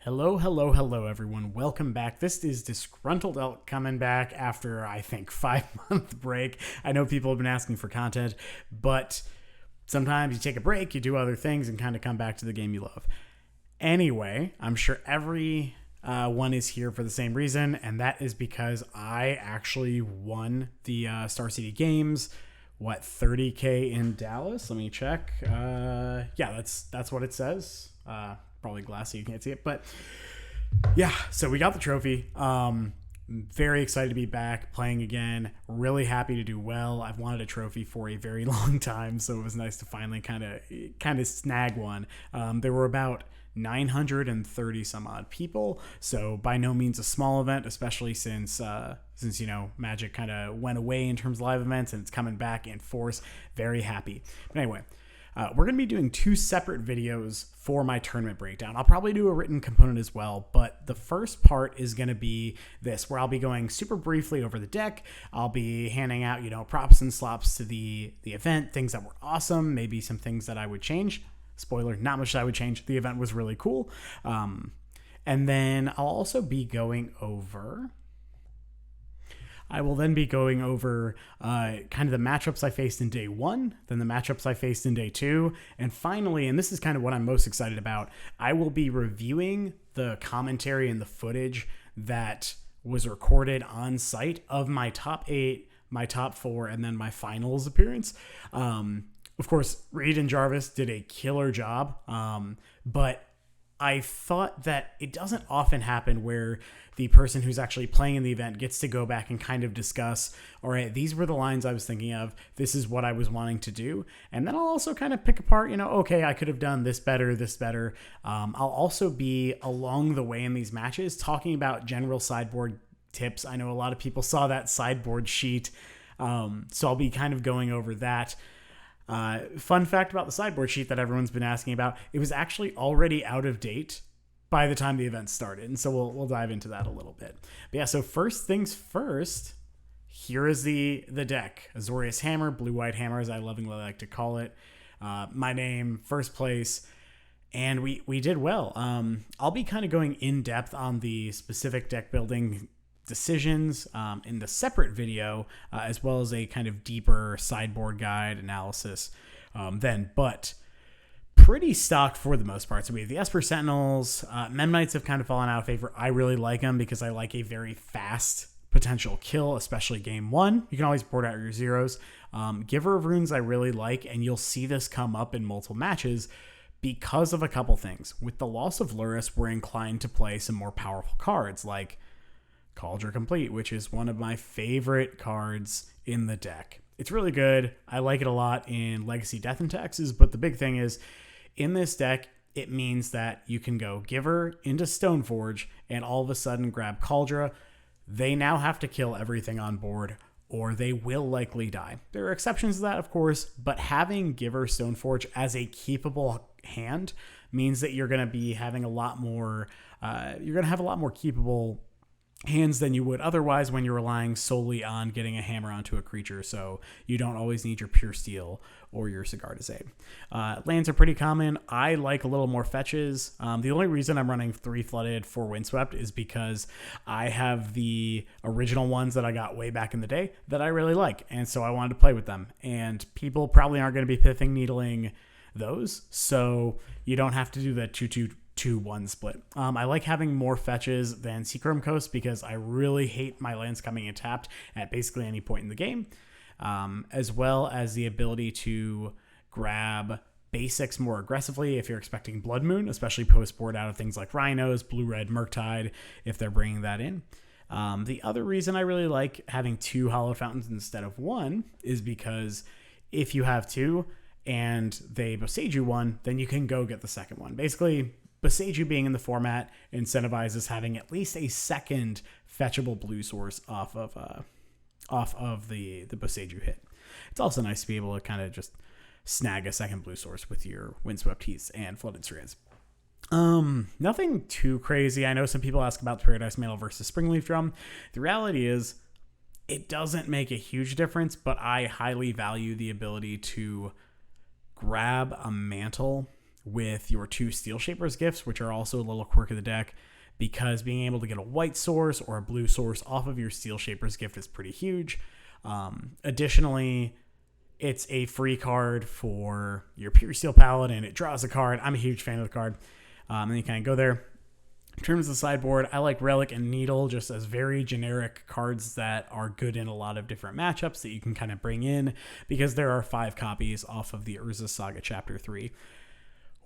Hello, everyone. Welcome back. This is Disgruntled Elk coming back after, I think, 5-month break. I know people have been asking for content, but sometimes you take a break, you do other things, and kind of come back to the game you love. Anyway, I'm sure everyone is here for the same reason, and that is because I actually won the Star City Games, $30K in Dallas? Let me check. Yeah, that's what it says. Probably glass so you can't see it, but yeah, so we got the trophy. Very excited to be back playing again. Really happy to do well. I've wanted a trophy for a very long time, so it was nice to finally kind of snag one. There were about 930 some odd people, so by no means a small event, especially since Magic kind of went away in terms of live events and it's coming back in force. Very happy. But anyway, we're going to be doing two separate videos for my tournament breakdown. I'll probably do a written component as well, but the first part is going to be this, where I'll be going super briefly over the deck. I'll be handing out, props and slops to the event, things that were awesome, maybe some things that I would change. Spoiler, not much that I would change. The event was really cool. And then I will then be going over kind of the matchups I faced in day one, then the matchups I faced in day two, and finally, and this is kind of what I'm most excited about, I will be reviewing the commentary and the footage that was recorded on site of my top 8, my top 4, and then my finals appearance. Of course, Reed and Jarvis did a killer job, but I thought that it doesn't often happen where the person who's actually playing in the event gets to go back and kind of discuss, all right, these were the lines I was thinking of, this is what I was wanting to do. And then I'll also kind of pick apart, okay, I could have done this better. I'll also be along the way in these matches talking about general sideboard tips. I know a lot of people saw that sideboard sheet, so I'll be kind of going over that. Fun fact about the sideboard sheet that everyone's been asking about, it was actually already out of date by the time the event started. And so we'll dive into that a little bit. But yeah, so first things first, here is the deck. Azorius Hammer, blue-white hammer, as I lovingly like to call it. My name, first place, and we did well. I'll be kind of going in depth on the specific deck building decisions in the separate video, as well as a kind of deeper sideboard guide analysis but pretty stock for the most part. So we have the Esper Sentinels. Mem Knights have kind of fallen out of favor. I really like them because I like a very fast potential kill, especially game one. You can always board out your zeros. Giver of Runes I really like, and you'll see this come up in multiple matches because of a couple things. With the loss of Lurrus, we're inclined to play some more powerful cards like Cauldron Complete, which is one of my favorite cards in the deck. It's really good. I like it a lot in Legacy Death and Taxes, but the big thing is, in this deck, it means that you can go Giver into Stoneforge and all of a sudden grab Cauldron. They now have to kill everything on board, or they will likely die. There are exceptions to that, of course, but having Giver Stoneforge as a keepable hand means that you're going to be having a lot more, keepable hands than you would otherwise when you're relying solely on getting a hammer onto a creature, so you don't always need your Pure Steel or your Cigar to save. Lands are pretty common. I like a little more fetches. The only reason I'm running 3 flooded for Windswept is because I have the original ones that I got way back in the day that I really like, and so I wanted to play with them, and people probably aren't going to be pithing needling those, so you don't have to do the 2-2-2-1 split. I like having more fetches than Seachrome Coast because I really hate my lands coming in tapped at basically any point in the game, as well as the ability to grab basics more aggressively if you're expecting Blood Moon, especially post-board out of things like Rhinos, Blue-Red, Murktide, if they're bringing that in. The other reason I really like having 2 Hallowed Fountains instead of 1 is because if you have 2 and they Boseiju 1, then you can go get the second one. Basically, Boseiju being in the format incentivizes having at least a second fetchable blue source off of the Boseiju hit. It's also nice to be able to kind of just snag a second blue source with your Windswept Heaths and Flooded Strands. Nothing too crazy. I know some people ask about Paradise Mantle versus Springleaf Drum. The reality is it doesn't make a huge difference, but I highly value the ability to grab a mantle with your 2 Steel Shaper's Gifts, which are also a little quirk of the deck, because being able to get a white source or a blue source off of your Steel Shaper's Gift is pretty huge. Additionally, it's a free card for your Pure Steel Paladin. It draws a card. I'm a huge fan of the card. And you kind of go there. In terms of the sideboard, I like Relic and Needle just as very generic cards that are good in a lot of different matchups that you can kind of bring in, because there are 5 copies off of the Urza Saga Chapter 3.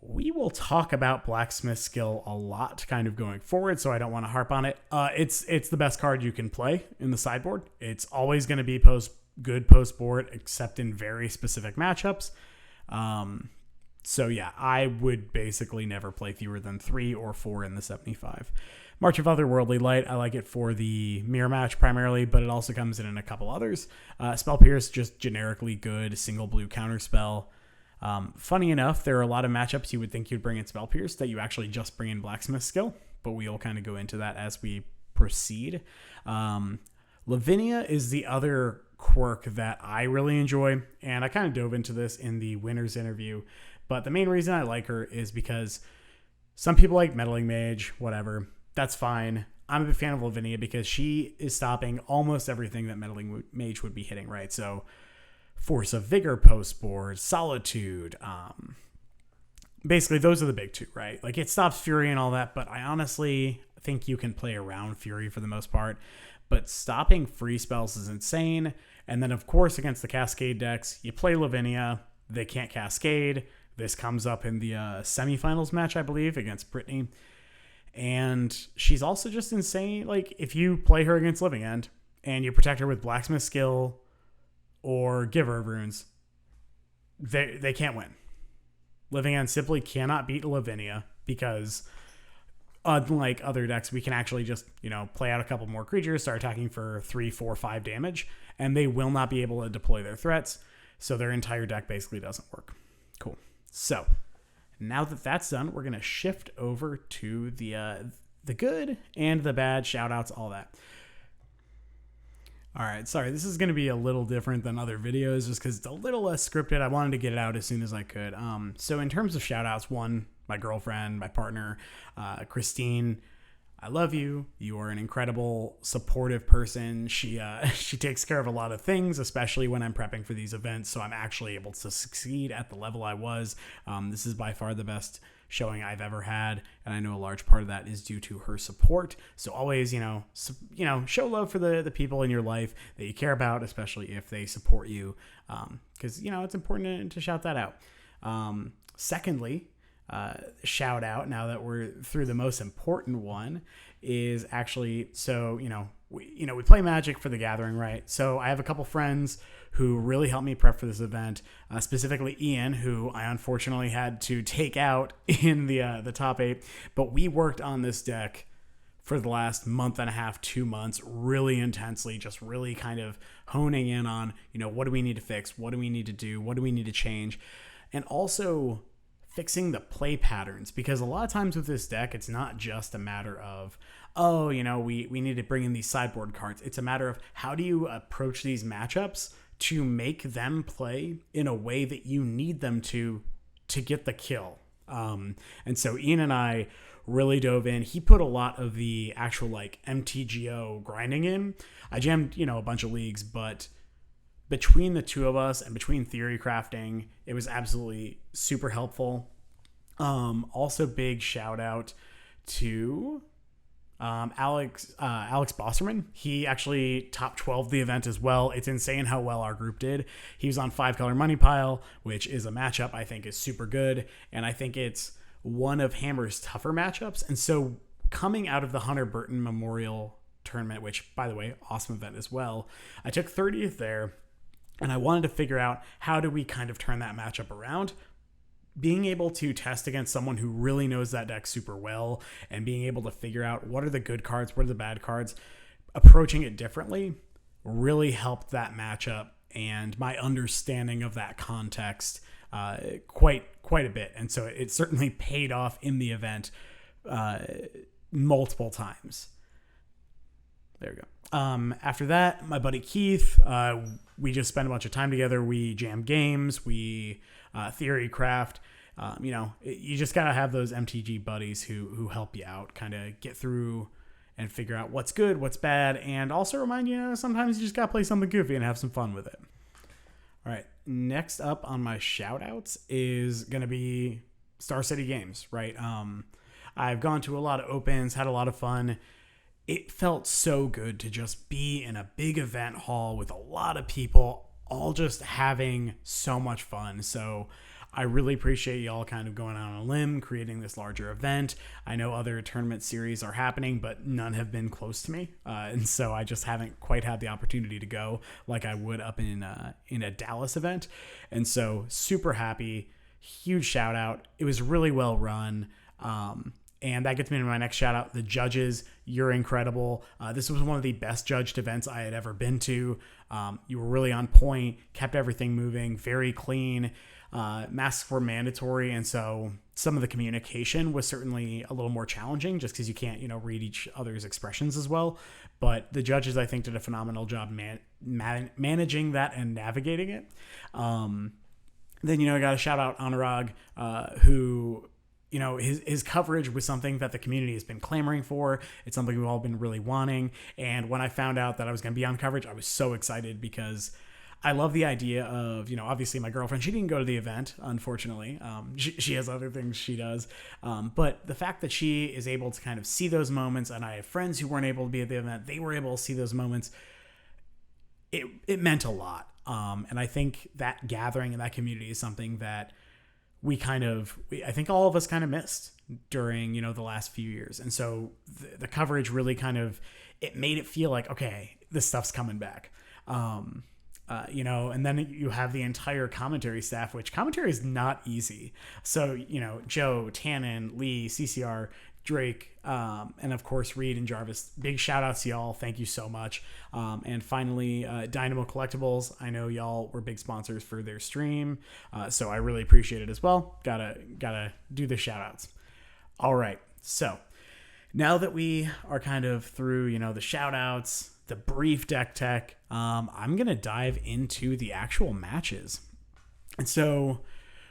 We will talk about Blacksmith skill a lot kind of going forward, so I don't want to harp on it. It's the best card you can play in the sideboard. It's always going to be good post board, except in very specific matchups. So yeah, I would basically never play fewer than 3 or 4 in the 75. March of Otherworldly Light, I like it for the mirror match primarily, but it also comes in a couple others. Spell Pierce, just generically good, single blue counter spell. Funny enough, there are a lot of matchups you would think you'd bring in Spell Pierce that you actually just bring in Blacksmith skill, but we'll kind of go into that as we proceed. Lavinia is the other quirk that I really enjoy, and I kind of dove into this in the winner's interview, but the main reason I like her is because some people like Meddling Mage, whatever, that's fine. I'm a big fan of Lavinia because she is stopping almost everything that Meddling Mage would be hitting, right? So Force of Vigor post board, Solitude, basically those are the big 2, right? Like it stops Fury and all that, but I honestly think you can play around Fury for the most part, but stopping free spells is insane. And then of course against the Cascade decks, you play Lavinia, they can't Cascade. This comes up in the semifinals match, I believe, against Brittany. And she's also just insane. Like, if you play her against Living End and you protect her with Blacksmith skill or Giver of Runes, they can't win. Living End simply cannot beat Lavinia because, unlike other decks, we can actually just, play out a couple more creatures, start attacking for 3, 4, 5 damage, and they will not be able to deploy their threats. So their entire deck basically doesn't work. Cool. So now that that's done, we're going to shift over to the good and the bad, shoutouts, all that. All right, sorry, this is going to be a little different than other videos just because it's a little less scripted. I wanted to get it out as soon as I could. So in terms of shoutouts, one, my girlfriend, my partner, Christine, I love you. You are an incredible, supportive person. She takes care of a lot of things, especially when I'm prepping for these events, so I'm actually able to succeed at the level I was. This is by far the best showing I've ever had, and I know a large part of that is due to her support. So always, show love for the people in your life that you care about, especially if they support you, because, it's important to shout that out. Secondly, shout out, now that we're through the most important one, is actually, so we play Magic for the Gathering, right? So I have a couple friends who really helped me prep for this event, specifically Ian, who I unfortunately had to take out in the top 8, but we worked on this deck for the last month and a half, 2 months, really intensely, just really kind of honing in on, what do we need to fix, what do we need to do, what do we need to change, and also fixing the play patterns, because a lot of times with this deck, it's not just a matter of, we need to bring in these sideboard cards. It's a matter of how do you approach these matchups to make them play in a way that you need them to get the kill. And so Ian and I really dove in. He put a lot of the actual MTGO grinding in. I jammed, a bunch of leagues, but between the two of us and between theory crafting, it was absolutely super helpful. Also big shout out to Alex Bosserman. He actually top 12 the event as well. It's insane how well our group did. He was on 5-color Money Pile, which is a matchup I think is super good, and I think it's one of Hammer's tougher matchups. And so coming out of the Hunter Burton Memorial Tournament, which, by the way, awesome event as well, I took 30th there, and I wanted to figure out how do we kind of turn that matchup around. Being able to test against someone who really knows that deck super well and being able to figure out what are the good cards, what are the bad cards, approaching it differently really helped that matchup and my understanding of that context quite a bit. And so it certainly paid off in the event multiple times. There we go. After that, my buddy Keith, we just spent a bunch of time together. We jam games, we theory craft. You just got to have those MTG buddies who help you out, kind of get through and figure out what's good, what's bad, and also remind you, sometimes you just got to play something goofy and have some fun with it. All right, next up on my shoutouts is going to be Star City Games, right? I've gone to a lot of opens, had a lot of fun. It felt so good to just be in a big event hall with a lot of people, all just having so much fun. So I really appreciate y'all kind of going out on a limb, creating this larger event. I know other tournament series are happening, but none have been close to me. And so I just haven't quite had the opportunity to go like I would up in a Dallas event. And so super happy, huge shout out. It was really well run. And that gets me to my next shout out. The judges, you're incredible. This was one of the best judged events I had ever been to. You were really on point, kept everything moving, very clean. Masks were mandatory, and so some of the communication was certainly a little more challenging just because you can't, read each other's expressions as well. But the judges, I think, did a phenomenal job managing that and navigating it. Then, I got to shout out Anuraag, who... his coverage was something that the community has been clamoring for. It's something we've all been really wanting. And when I found out that I was going to be on coverage, I was so excited because I love the idea of, obviously my girlfriend, she didn't go to the event, unfortunately. She has other things she does. But the fact that she is able to kind of see those moments, and I have friends who weren't able to be at the event, they were able to see those moments. It meant a lot. And I think that gathering and that community is something that I think all of us kind of missed during, the last few years. And so the coverage really it made it feel like, okay, this stuff's coming back. And then you have the entire commentary staff, which commentary is not easy. So, Joe, Tannen, Lee, CCR, Drake, and of course, Reed and Jarvis. Big shout outs to y'all. Thank you so much. And finally, Dynamo Collectibles. I know y'all were big sponsors for their stream. So I really appreciate it as well. Gotta do the shout outs. All right. So now that we are kind of through, the shout outs, the brief deck tech, I'm going to dive into the actual matches. And so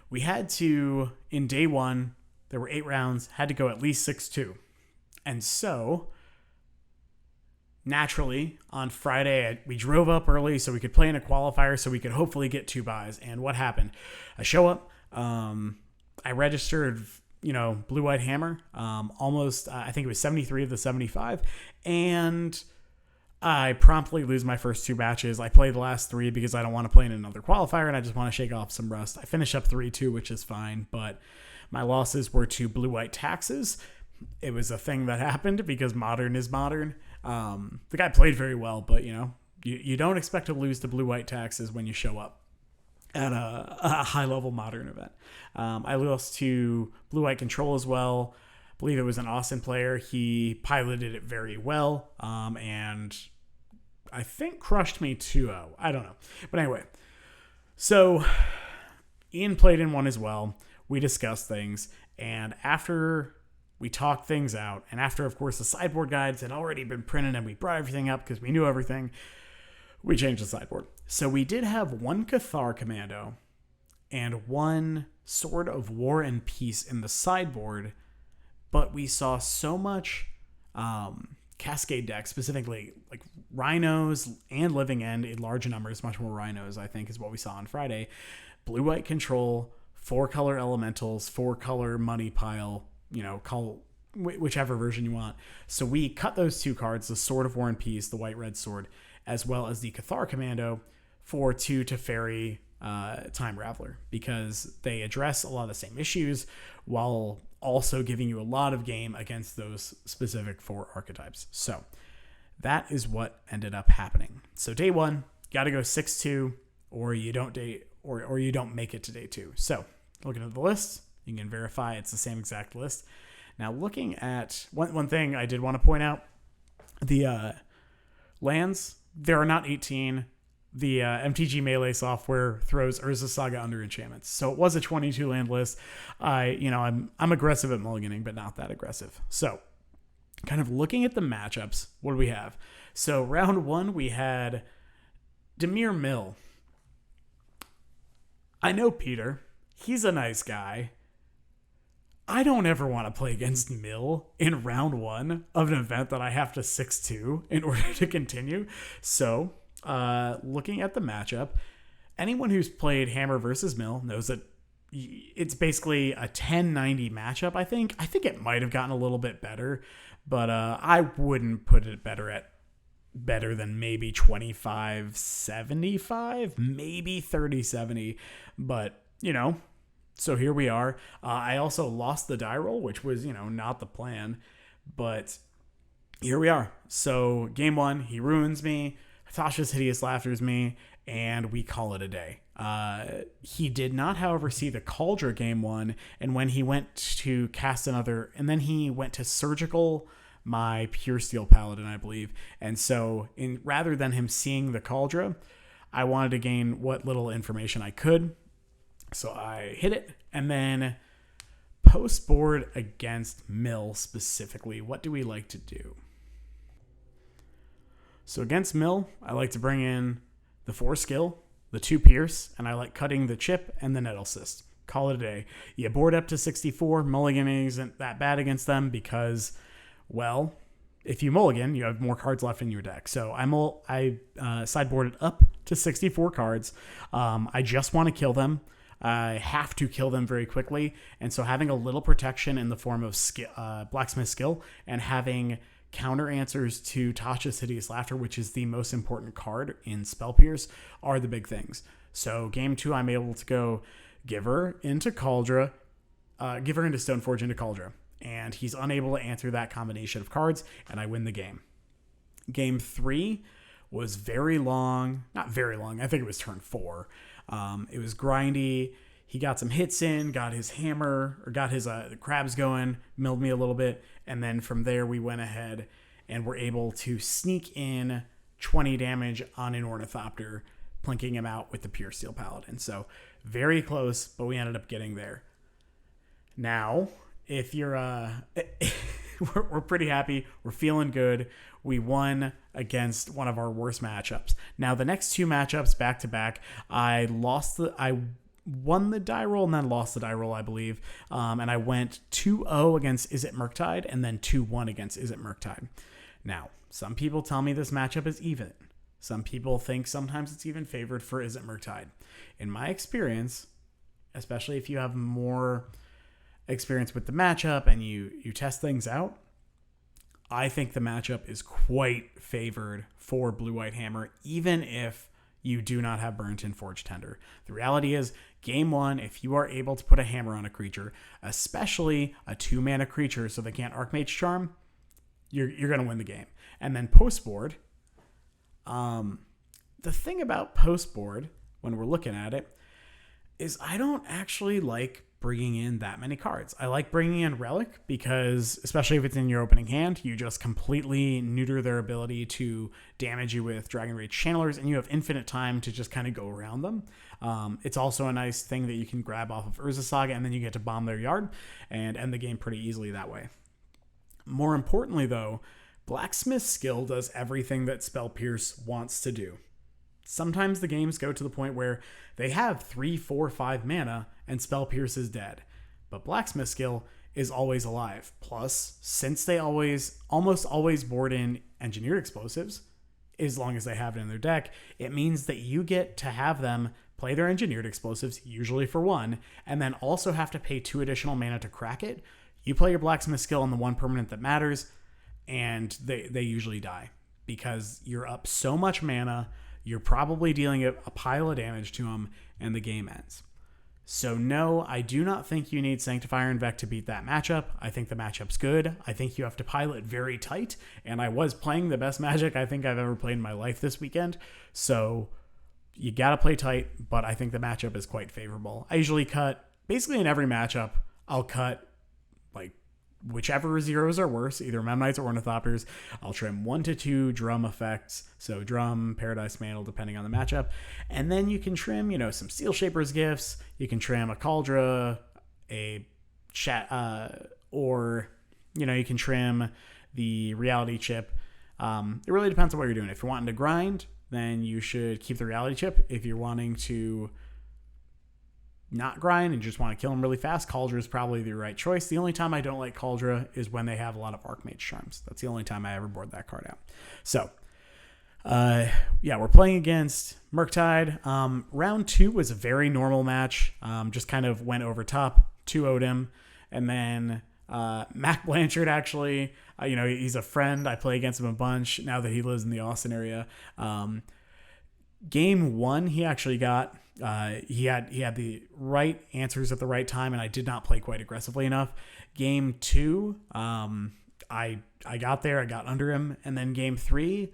we had to, in day one, there were 8 rounds, had to go at least 6-2. And so, naturally, on Friday, we drove up early so we could play in a qualifier so we could hopefully get 2 buys. And what happened? I show up, I registered, Blue-White Hammer, almost, I think it was 73 of the 75, and I promptly lose my first 2 matches. I play the last 3 because I don't want to play in another qualifier, and I just want to shake off some rust. I finish up 3-2, which is fine, but my losses were to Blue-White Taxes. It was a thing that happened because Modern is Modern. The guy played very well, but, you don't expect to lose to Blue-White Taxes when you show up at a high-level Modern event. I lost to Blue-White Control as well. I believe it was an Austin player. He piloted it very well, and I think crushed me 2-0. I don't know. But anyway, so Ian played in one as well. We discussed things, and after we talked things out, and after, of course, the sideboard guides had already been printed and we brought everything up because we knew everything, we changed the sideboard. So we did have 1 Cathar Commando and 1 Sword of War and Peace in the sideboard, but we saw so much Cascade decks, specifically like Rhinos and Living End in large numbers, much more Rhinos, I think, is what we saw on Friday. Blue-White Control, 4-color Elementals, 4-color Money Pile, call whichever version you want. So we cut those 2 cards, the Sword of War and Peace, the White-Red Sword, as well as the Cathar Commando for 2 Teferi Time Raveler, because they address a lot of the same issues while also giving you a lot of game against those specific 4 archetypes. So that is what ended up happening. So day 1, got to go 6-2, or you don't you don't make it to day 2. So looking at the list, you can verify it's the same exact list. Now looking at one thing I did want to point out, the lands, there are not 18. The MTG Melee software throws Urza Saga under enchantments. So it was a 22 land list. I'm aggressive at mulliganing, but not that aggressive. So kind of looking at the matchups, what do we have? So round 1, we had Demir Mill. I know Peter. He's a nice guy. I don't ever want to play against Mill in round 1 of an event that I have to 6-2 in order to continue. So, looking at the matchup, anyone who's played Hammer versus Mill knows that it's basically a 10-90 matchup, I think. I think it might have gotten a little bit better, but I wouldn't put it better than maybe 25-75, maybe 30-70, but, so here we are. I also lost the die roll, which was, not the plan, but here we are. So game 1, he ruins me, Tasha's Hideous Laughters me, and we call it a day. He did not, however, see the Cauldron game 1, and when he went to cast another, and then he went to Surgical my Pure Steel Paladin, I believe, and so rather than him seeing the Cauldron, I wanted to gain what little information I could. So I hit it, and then post board against Mill specifically, what do we like to do? So against Mill, I like to bring in the 4 skill, the 2 pierce, and I like cutting the chip and the Nettle Cyst. Call it a day. You board up to 64, mulliganing isn't that bad against them because, well, if you mulligan, you have more cards left in your deck. So I sideboarded up to 64 cards. I just want to kill them. I have to kill them very quickly, and so having a little protection in the form of Blacksmith skill and having counter answers to Tasha's Hideous Laughter, which is the most important card in Spell Pierce, are the big things. So game 2, I'm able to go give her into Stoneforge into Cauldron, and he's unable to answer that combination of cards, and I win the game. Game 3 was very long, not very long, I think it was turn 4. It was grindy. He got some hits in, got his hammer, or got his crabs going, milled me a little bit, and then from there we went ahead and were able to sneak in 20 damage on an Ornithopter, plinking him out with the Pure Steel Paladin. So very close, but we ended up getting there. Now, if you're we're pretty happy. We're feeling good. We won against one of our worst matchups. Now, the next 2 matchups back to back, I won the die roll and then lost the die roll, I believe. And I went 2-0 against Is It Murktide and then 2-1 against Is It Murktide. Now, some people tell me this matchup is even. Some people think sometimes it's even favored for Is It Murktide. In my experience, especially if you have more experience with the matchup and you test things out, I think the matchup is quite favored for Blue-White Hammer, even if you do not have Burnt-in Forge Tender. The reality is, game 1, if you are able to put a hammer on a creature, especially a 2-mana creature so they can't Archmage Charm, you're going to win the game. And then post-board, the thing about post-board, when we're looking at it, is I don't actually like bringing in that many cards. I like bringing in Relic because, especially if it's in your opening hand, you just completely neuter their ability to damage you with Dragon Rage Channelers, and you have infinite time to just kind of go around them. It's also a nice thing that you can grab off of Urza Saga, and then you get to bomb their yard and end the game pretty easily that way. More importantly, though, Blacksmith skill does everything that Spell Pierce wants to do. Sometimes the games go to the point where they have 3, 4, 5 mana and Spell Pierce is dead. But Blacksmith skill is always alive. Plus, since they almost always board in Engineered Explosives, as long as they have it in their deck, it means that you get to have them play their Engineered Explosives, usually for 1, and then also have to pay 2 additional mana to crack it. You play your Blacksmith skill on the 1 permanent that matters, and they usually die. Because you're up so much mana, you're probably dealing a pile of damage to them, and the game ends. So no, I do not think you need Sanctifier and Vect to beat that matchup. I think the matchup's good. I think you have to pile it very tight, and I was playing the best Magic I think I've ever played in my life this weekend. So you gotta play tight, but I think the matchup is quite favorable. I usually cut, basically in every matchup, I'll cut like whichever zeros are worse, either Memnites or Ornithopters. I'll trim 1 to 2 drum effects, so drum, Paradise Mantle, depending on the matchup. And then you can trim, some Steel Shaper's Gifts. You can trim a Cauldron, a chat, or, you can trim the Reality Chip. It really depends on what you're doing. If you're wanting to grind, then you should keep the Reality Chip. If you're wanting to not grind and just want to kill them really fast, Cauldra is probably the right choice. The only time I don't like Cauldra is when they have a lot of Archmage Charms. That's the only time I ever board that card out. So, yeah, we're playing against Murktide. Round 2 was a very normal match. Just kind of went over top, 2-0'd him. And then Mac Blanchard, actually, he's a friend. I play against him a bunch now that he lives in the Austin area. Game 1, he actually got... he had the right answers at the right time, and I did not play quite aggressively enough. Game 2, I got there, I got under him, and then game 3,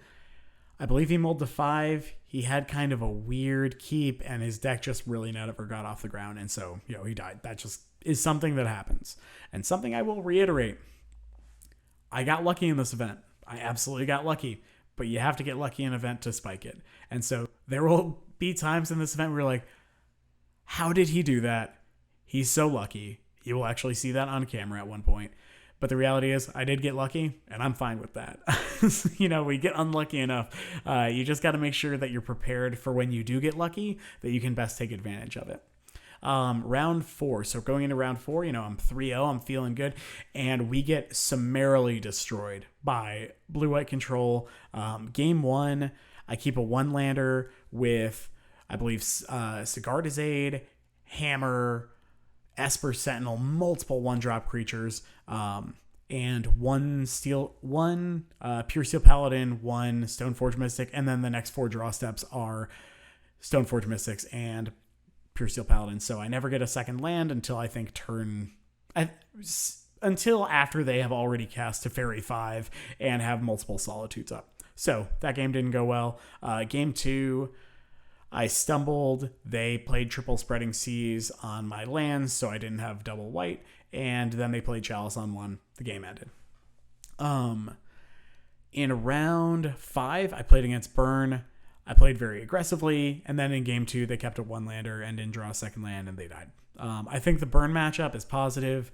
I believe he mulled to 5. He had kind of a weird keep, and his deck just really never got off the ground, and so he died. That just is something that happens, and something I will reiterate. I got lucky in this event. I absolutely got lucky, but you have to get lucky in an event to spike it, and so there will be times in this event where you're like, how did he do that? He's so lucky. You will actually see that on camera at one point. But the reality is I did get lucky, and I'm fine with that. We get unlucky enough. You just got to make sure that you're prepared for when you do get lucky, that you can best take advantage of it. Round 4. So going into round 4, I'm 3-0. I'm feeling good. And we get summarily destroyed by blue-white control. Game 1, I keep a 1-lander with, I believe, Sigardizade, Hammer, Esper Sentinel, multiple 1-drop creatures, and one Pure Steel Paladin, one Stoneforge Mystic, and then the next 4 draw steps are Stoneforge Mystics and Pure Steel Paladin. So I never get a second land until I think until after they have already cast Teferi 5 and have multiple Solitudes up. So that game didn't go well. Game 2, I stumbled. They played Triple Spreading Seas on my lands, so I didn't have double white. And then they played Chalice on 1. The game ended. In round 5, I played against Burn. I played very aggressively. And then in game 2, they kept a 1-lander and didn't draw a second land, and they died. I think the Burn matchup is positive.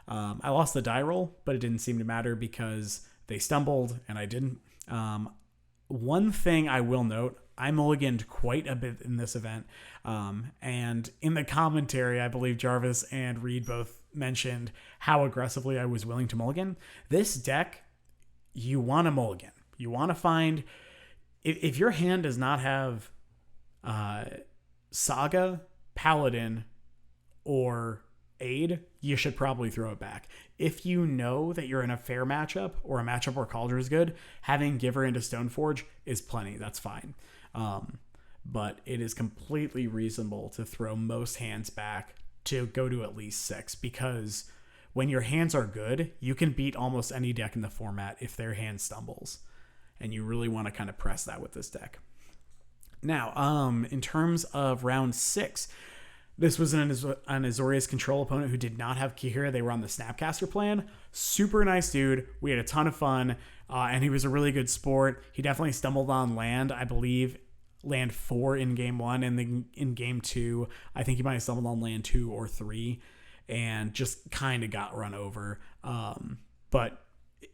I lost the die roll, but it didn't seem to matter because they stumbled and I didn't. One thing I will note, I mulliganed quite a bit in this event. And in the commentary, I believe Jarvis and Reed both mentioned how aggressively I was willing to mulligan. This deck, you want to mulligan. You want to find... If your hand does not have Saga, Paladin, or Aid, you should probably throw it back. If you know that you're in a fair matchup or a matchup where Cauldra is good, having Giver into Stoneforge is plenty. That's fine. But it is completely reasonable to throw most hands back to go to at least 6, because when your hands are good, you can beat almost any deck in the format if their hand stumbles. And you really want to kind of press that with this deck. Now, in terms of round 6, this was an Azorius control opponent who did not have Kihira. They were on the Snapcaster plan. Super nice dude. We had a ton of fun, and he was a really good sport. He definitely stumbled on land, I believe, land 4 in game 1, and then in game 2, I think he might have stumbled on land 2 or 3, and just kind of got run over. But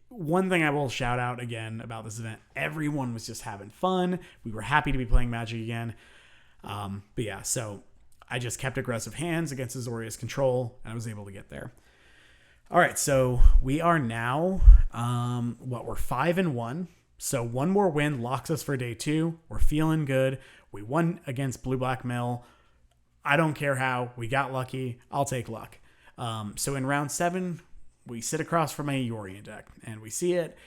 one thing I will shout out again about this event, everyone was just having fun. We were happy to be playing Magic again. But yeah, so I just kept aggressive hands against Azorius control, and I was able to get there. All right, so we are now, we're 5-1. So one more win locks us for day 2. We're feeling good. We won against Blue Black Mill. I don't care how. We got lucky. I'll take luck. So in round 7, we sit across from a Yorion deck, and we see it.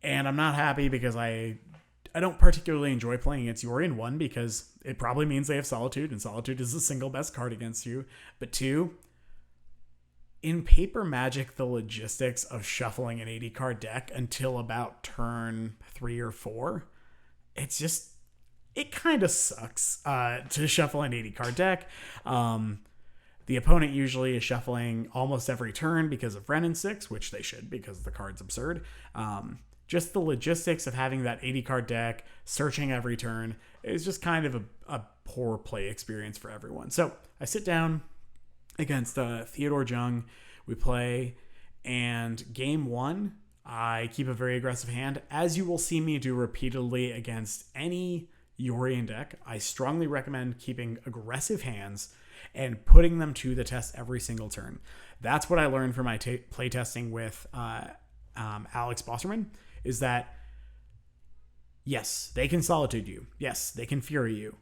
And I'm not happy because I don't particularly enjoy playing against Yorion. 1, because it probably means they have Solitude, and Solitude is the single best card against you. But 2, in paper Magic, the logistics of shuffling an 80-card deck until about turn 3 or 4, it kind of sucks to shuffle an 80-card deck. The opponent usually is shuffling almost every turn because of Wrenn and 6, which they should because the card's absurd. Just the logistics of having that 80-card deck, searching every turn, is just kind of a poor play experience for everyone. So I sit down against Theodore Jung. We play, and game 1, I keep a very aggressive hand, as you will see me do repeatedly against any Yorion deck. I strongly recommend keeping aggressive hands, and putting them to the test every single turn. That's what I learned from my playtesting with Alex Bosserman, is that yes, they can Solitude you. Yes, they can Fury you.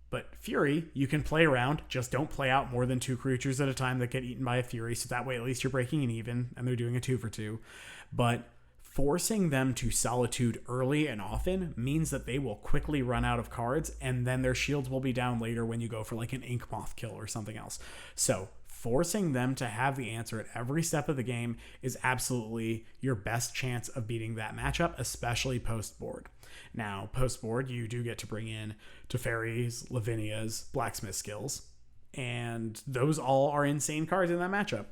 But Fury, you can play around. Just don't play out more than 2 creatures at a time that get eaten by a Fury. So that way, at least you're breaking an even, and they're doing a 2 for 2. But forcing them to Solitude early and often means that they will quickly run out of cards, and then their shields will be down later when you go for like an Ink Moth kill or something else. So forcing them to have the answer at every step of the game is absolutely your best chance of beating that matchup, especially post-board. Now, post-board, you do get to bring in Teferi's, Lavinia's, Blacksmith skills, and those all are insane cards in that matchup.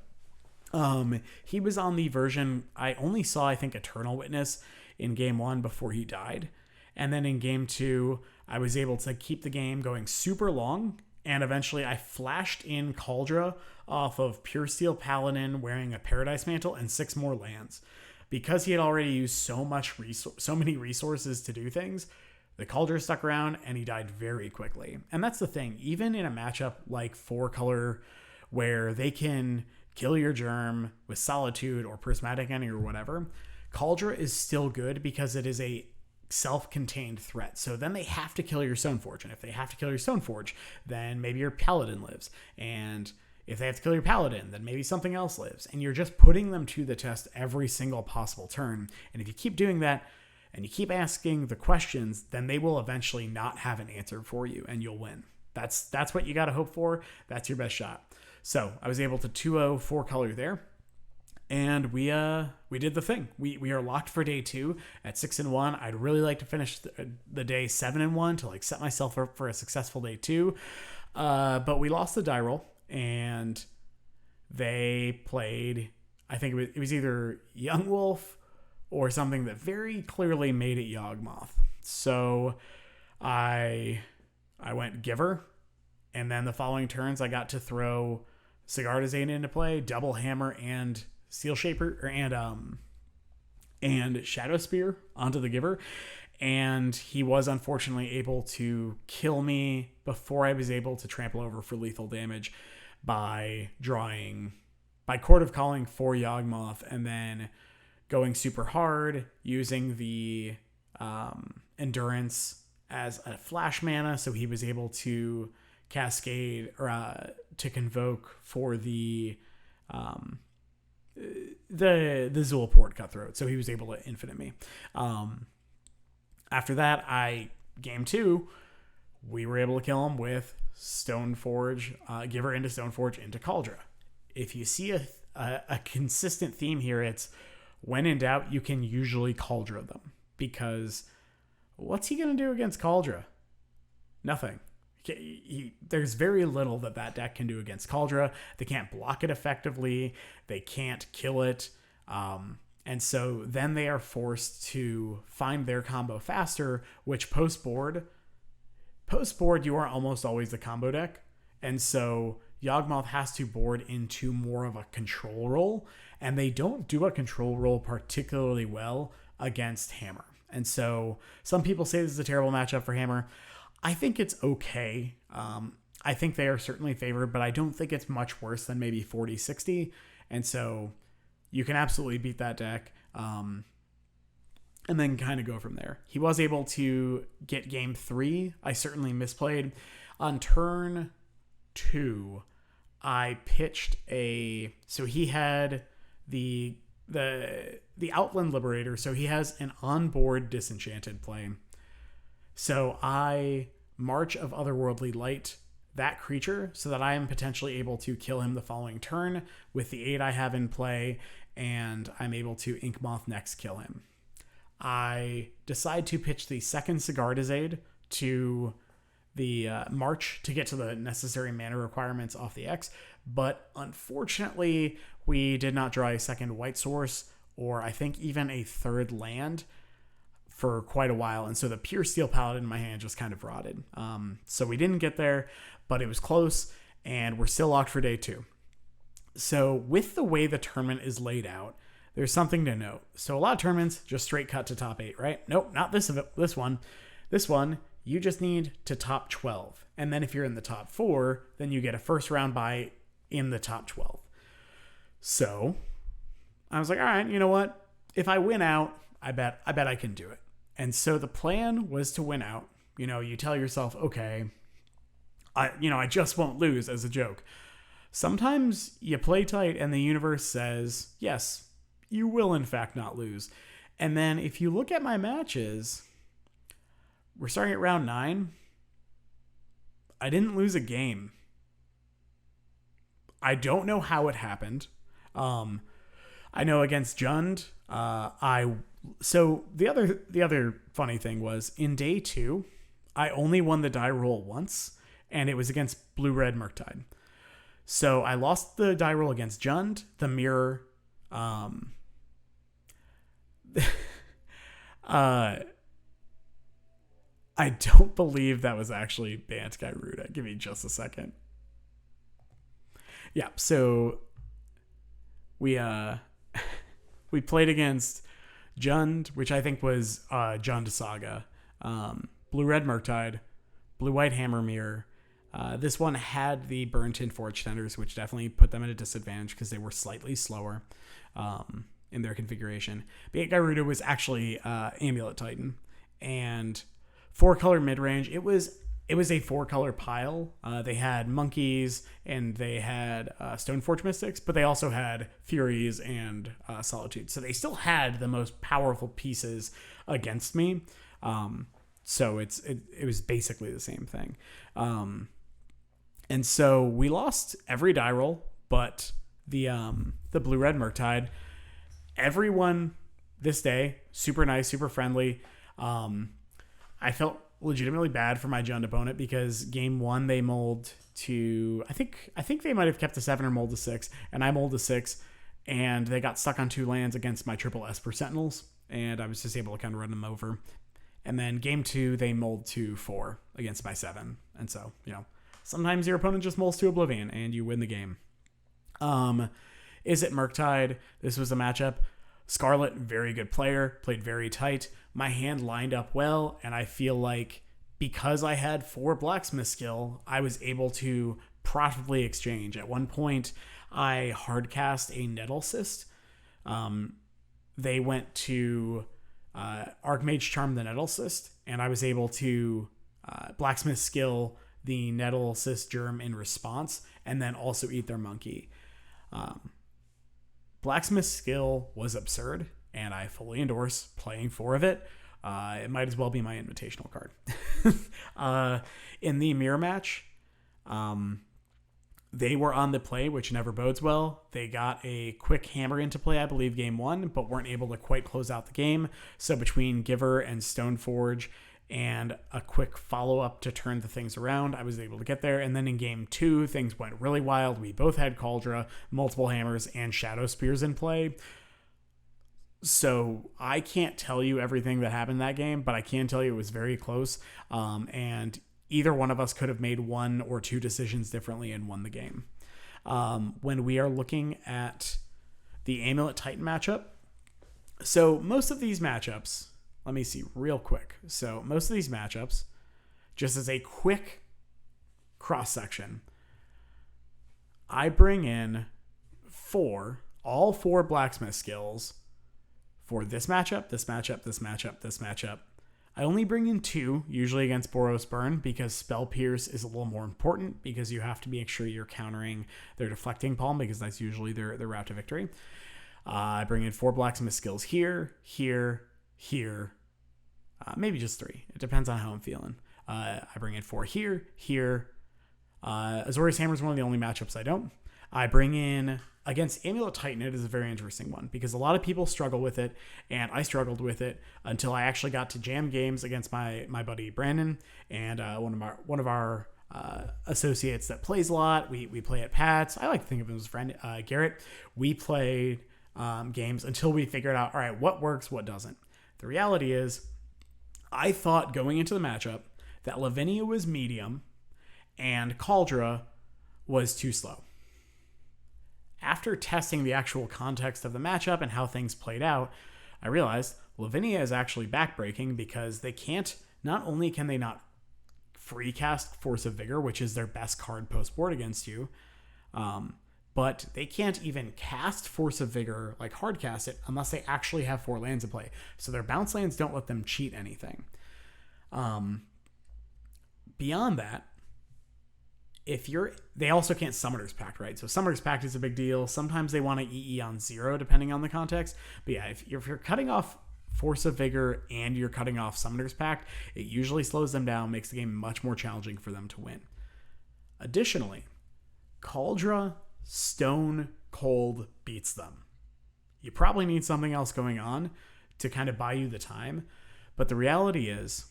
He was on the version, I only saw, I think, Eternal Witness in game 1 before he died, and then in game 2, I was able to keep the game going super long, and eventually I flashed in Kaldra off of Pure Steel Paladin wearing a Paradise Mantle and 6 more lands. Because he had already used so many resources to do things, the Kaldra stuck around and he died very quickly. And that's the thing. Even in a matchup like 4-color where they can kill your Germ with Solitude or Prismatic Enemy or whatever, Kaldra is still good because it is a self-contained threat. So then they have to kill your Stoneforge. And if they have to kill your Stoneforge, then maybe your Paladin lives. And if they have to kill your Paladin, then maybe something else lives. And you're just putting them to the test every single possible turn. And if you keep doing that and you keep asking the questions, then they will eventually not have an answer for you and you'll win. That's what you got to hope for. That's your best shot. So I was able to 2-0 4-color there. And we did the thing. We are locked for day 2 at 6-1. I'd really like to finish the day 7-1 to like set myself up for a successful day 2. But we lost the die roll. And they played, I think it was either Young Wolf or something that very clearly made it Yawgmoth. So I went Giver, and then the following turns I got to throw Sigarda Zane into play, Double Hammer and Steel Shaper and Shadow Spear onto the Giver. And he was unfortunately able to kill me before I was able to trample over for lethal damage by Court of Calling for Yawgmoth and then going super hard, using the Endurance as a flash mana, so he was able to cascade or to convoke for the Zulaport Cutthroat, so he was able to infinite me. After that, game 2, we were able to kill him with Stoneforge, Giver into Stoneforge into Kaldra. If you see a consistent theme here, it's when in doubt, you can usually Kaldra them, because what's he going to do against Kaldra? Nothing. There's very little that deck can do against Kaldra. They can't block it effectively. They can't kill it. And so then they are forced to find their combo faster, which post-board, you are almost always the combo deck. And so Yawgmoth has to board into more of a control role, and they don't do a control role particularly well against Hammer. And so some people say this is a terrible matchup for Hammer. I think it's okay. I think they are certainly favored, but I don't think it's much worse than maybe 40-60. And so you can absolutely beat that deck. And then kind of go from there. He was able to get game 3. I certainly misplayed. On turn 2, I pitched so he had the Outland Liberator, so he has an onboard Disenchanted play. So I March of Otherworldly Light that creature so that I am potentially able to kill him the following turn with the 8 I have in play, and I'm able to Inkmoth next kill him. I decide to pitch the second Sigardazade to the March to get to the necessary mana requirements off the X, but unfortunately we did not draw a second white source, or I think even a third land, for quite a while, and so the Pure Steel Paladin in my hand just kind of rotted. So we didn't get there, but it was close, and we're still locked for day 2. So with the way the tournament is laid out, there's something to note. So a lot of tournaments just straight cut to top 8, right? Nope, not this one. This one, you just need to top 12. And then if you're in the top 4, then you get a first round bye in the top 12. So I was like, all right, you know what? If I win out, I bet I can do it. And so the plan was to win out. You know, you tell yourself, okay, I just won't lose, as a joke. Sometimes you play tight and the universe says, yes, you will in fact not lose. And then if you look at my matches, we're starting at round 9. I didn't lose a game. I don't know how it happened. I know against Jund, so the other funny thing was in day 2, I only won the die roll once, and it was against Blue-Red Murktide. So I lost the die roll against Jund, the mirror. I don't believe that was actually Bant Garuda. Give me just a second. Yeah, so we played against Jund, which I think was Jund Saga, Blue-Red Murktide, Blue-White Hammer Mirror. This one had the Burnt-in Forge Tenders, which definitely put them at a disadvantage because they were slightly slower in their configuration. Bant Garuda was actually Amulet Titan, and 4-color mid-range. It was a 4-color pile. They had monkeys and they had Stoneforge Mystics, but they also had Furies and Solitude. So they still had the most powerful pieces against me. So it was basically the same thing. And so we lost every die roll, but the Blue-Red Murktide. Everyone this day, super nice, super friendly. I felt legitimately bad for my Jund opponent because game 1 they mulled to I think they might have kept a 7 or mulled to 6, and I mulled to 6, and they got stuck on 2 lands against my triple Esper Sentinels, and I was just able to kind of run them over. And then game 2 they mulled to 4 against my 7, and so sometimes your opponent just mulls to Oblivion and you win the game. Is it Murktide? This was a matchup. Scarlet, very good player, played very tight. My hand lined up well, and I feel like because I had 4 Blacksmith skill, I was able to profitably exchange. At one point, I hardcast a Nettle Cyst. They went to Archmage Charm the Nettle Cyst, and I was able to Blacksmith skill the Nettle Cyst Germ in response, and then also eat their monkey. Blacksmith skill was absurd, and I fully endorse playing 4 of it. It might as well be my invitational card. In the mirror match, they were on the play, which never bodes well. They got a quick hammer into play, I believe, game 1, but weren't able to quite close out the game. So between Giver and Stoneforge and a quick follow-up to turn the things around, I was able to get there. And then in game 2, things went really wild. We both had Cauldra, multiple hammers, and Shadow Spears in play. So I can't tell you everything that happened that game, but I can tell you it was very close. And either one of us could have made 1 or 2 decisions differently and won the game. When we are looking at the Amulet Titan matchup, so most of these matchups, let me see real quick. So most of these matchups, just as a quick cross-section, I bring in all four Blacksmith skills for this matchup, this matchup, this matchup, this matchup. I only bring in 2, usually against Boros Burn, because Spell Pierce is a little more important because you have to make sure you're countering their Deflecting Palm because that's usually their route to victory. I bring in 4 Blacksmith skills here, maybe just 3. It depends on how I'm feeling. I bring in 4 here. Azorius Hammer is one of the only matchups I don't. I bring in, against Amulet Titan, it is a very interesting one because a lot of people struggle with it, and I struggled with it until I actually got to jam games against my buddy Brandon and one of our associates that plays a lot. We play at Pat's. I like to think of him as a friend, Garrett. We played games until we figured out, all right, what works, what doesn't. The reality is, I thought going into the matchup that Lavinia was medium and Cauldra was too slow. After testing the actual context of the matchup and how things played out, I realized Lavinia is actually backbreaking because not only can they not free cast Force of Vigor, which is their best card post-board against you. But they can't even cast Force of Vigor, like hard cast it, unless they actually have 4 lands in play. So their bounce lands don't let them cheat anything. Beyond that, they also can't Summoner's Pact, right? So Summoner's Pact is a big deal. Sometimes they want to EE on 0, depending on the context. But yeah, if you're cutting off Force of Vigor and you're cutting off Summoner's Pact, it usually slows them down, makes the game much more challenging for them to win. Additionally, Kaldra Stone Cold beats them. You probably need something else going on to kind of buy you the time. But the reality is,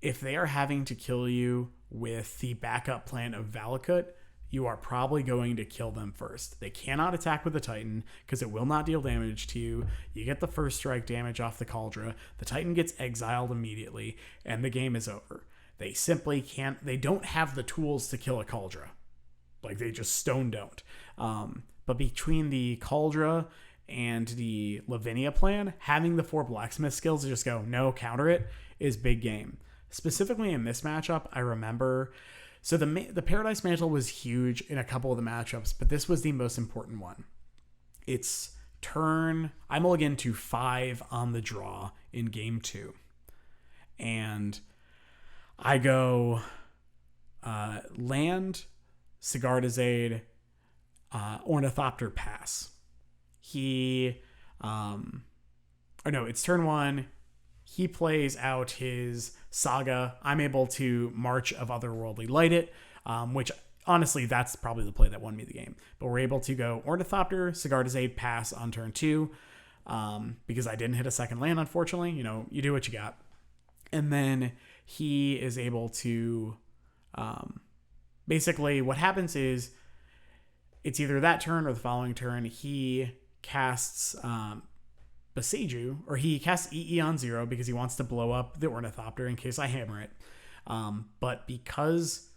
if they are having to kill you with the backup plan of Valakut, you are probably going to kill them first. They cannot attack with the Titan because it will not deal damage to you. You get the first strike damage off the Kaldra. The Titan gets exiled immediately, and the game is over. They simply can't. They don't have the tools to kill a Kaldra. Like, they just stone don't. But between the Kaldra and the Lavinia plan, having the 4 Blacksmith skills to just go, no, counter it, is big game. Specifically in this matchup, I remember... So the Paradise Mantle was huge in a couple of the matchups, but this was the most important one. It's turn... I mulligan to 5 on the draw in game 2. And I go land, Sigardazade, Ornithopter, pass. It's turn 1. He plays out his Saga. I'm able to March of Otherworldly Light it, which honestly, that's probably the play that won me the game. But we're able to go Ornithopter, Sigardazade, pass on turn 2, because I didn't hit a second land, unfortunately. You do what you got. And then he is able to... basically, what happens is, it's either that turn or the following turn, he casts... Boseiju, or he casts EE on 0 because he wants to blow up the Ornithopter in case I hammer it. But because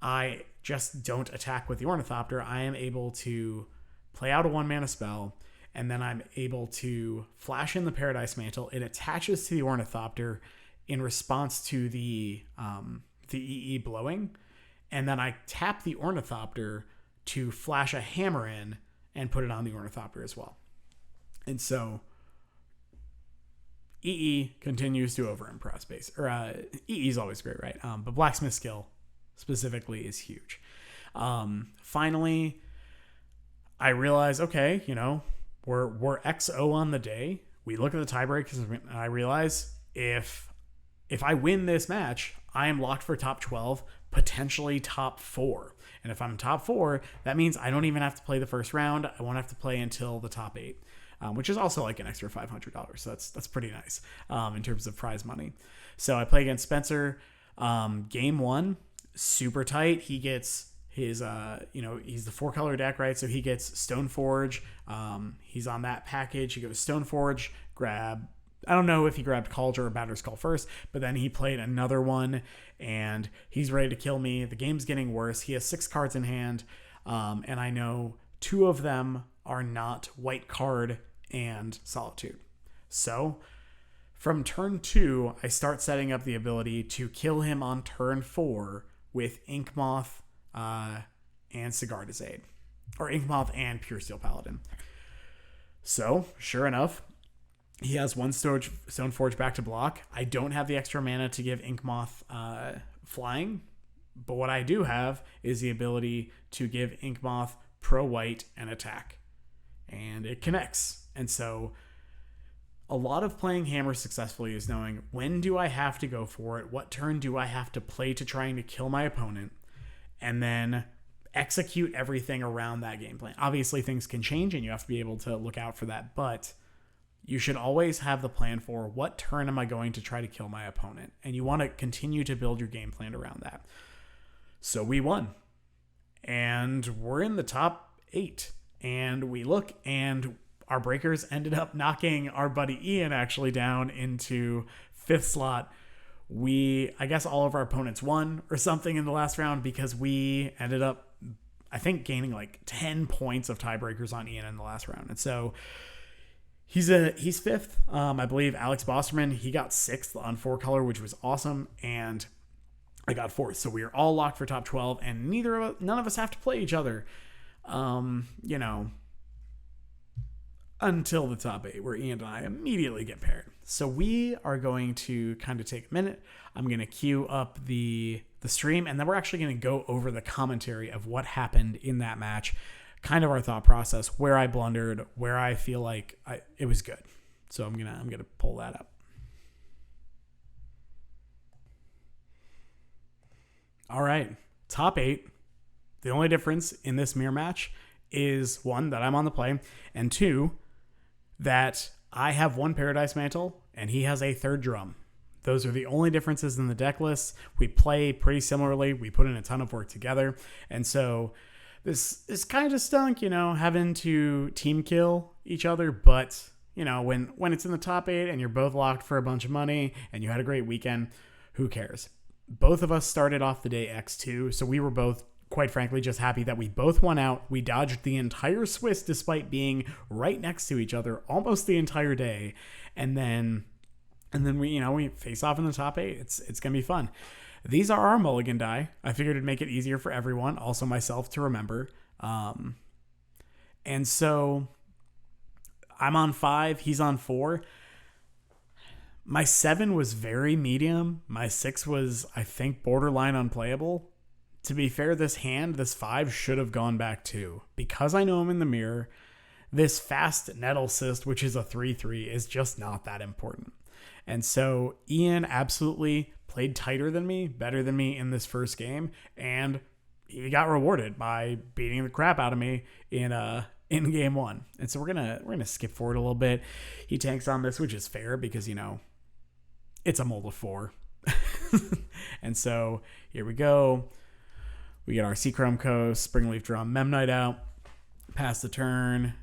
I just don't attack with the Ornithopter, I am able to play out a 1-mana spell, and then I'm able to flash in the Paradise Mantle. It attaches to the Ornithopter in response to the EE blowing, and then I tap the Ornithopter to flash a hammer in and put it on the Ornithopter as well. And so... EE continues to over-impress base. EE is always great, right? But Blacksmith skill specifically is huge. Finally, I realize, okay, we're XO on the day. We look at the tiebreakers, and I realize if I win this match, I am locked for top 12, potentially top 4. And if I'm top 4, that means I don't even have to play the first round. I won't have to play until the top 8. Which is also like an extra $500. So that's pretty nice in terms of prize money. So I play against Spencer. Game 1, super tight. He gets his, he's the 4-color deck, right? So he gets Stoneforge. He's on that package. He goes Stoneforge, I don't know if he grabbed Kaldra or Batterskull Skull first, but then he played another one, and he's ready to kill me. The game's getting worse. He has 6 cards in hand, and I know 2 of them are not White Card and Solitude. So from turn 2, I start setting up the ability to kill him on turn 4 with Inkmoth and Sigardazade, or Inkmoth and Pure Steel Paladin. So sure enough, he has 1 Stoneforge back to block. I don't have the extra mana to give Inkmoth flying, but what I do have is the ability to give Inkmoth pro white and attack, and it connects. And so a lot of playing Hammer successfully is knowing, when do I have to go for it? What turn do I have to play to trying to kill my opponent? And then execute everything around that game plan. Obviously things can change and you have to be able to look out for that, but you should always have the plan for, what turn am I going to try to kill my opponent? And you want to continue to build your game plan around that. So we won. And we're in the top 8. And we look, and our breakers ended up knocking our buddy Ian actually down into 5th slot. I guess all of our opponents won or something in the last round, because we ended up, I think, gaining like 10 points of tiebreakers on Ian in the last round. And so he's 5th. I believe Alex Bosterman, he got 6th on 4-color, which was awesome. And I got 4th. So we are all locked for top 12, and none of us have to play each other, until the top 8, where Ian and I immediately get paired. So we are going to kind of take a minute. I'm going to queue up the stream, and then we're actually going to go over the commentary of what happened in that match, kind of our thought process, where I blundered, where I feel like it was good. So I'm gonna pull that up. All right, top 8. The only difference in this mirror match is 1, that I'm on the play, and 2, that I have 1 Paradise Mantle and he has a 3rd drum. Those are the only differences in the deck lists. We play pretty similarly. We put in a ton of work together. And so this is kind of stunk, having to team kill each other. But, when it's in the top 8 and you're both locked for a bunch of money and you had a great weekend, who cares? Both of us started off the day X2. So we were both, quite frankly, just happy that we both won out. We dodged the entire Swiss despite being right next to each other almost the entire day. And then we face off in the top 8. It's going to be fun. These are our mulligan die. I figured it'd make it easier for everyone, also myself, to remember. And so I'm on 5. He's on 4. My 7 was very medium. My 6 was, I think, borderline unplayable. To be fair, this 5 should have gone back too. Because I know him in the mirror, this fast Nettle Cyst, which is a 3/3, is just not that important. And so Ian absolutely played tighter than me, better than me in this first game, and he got rewarded by beating the crap out of me in game 1. And so we're gonna skip forward a little bit. He tanks on this, which is fair because it's a mold of 4. And so here we go. We get our Seachrome Coast, Springleaf Drum, Memnite out, pass the turn.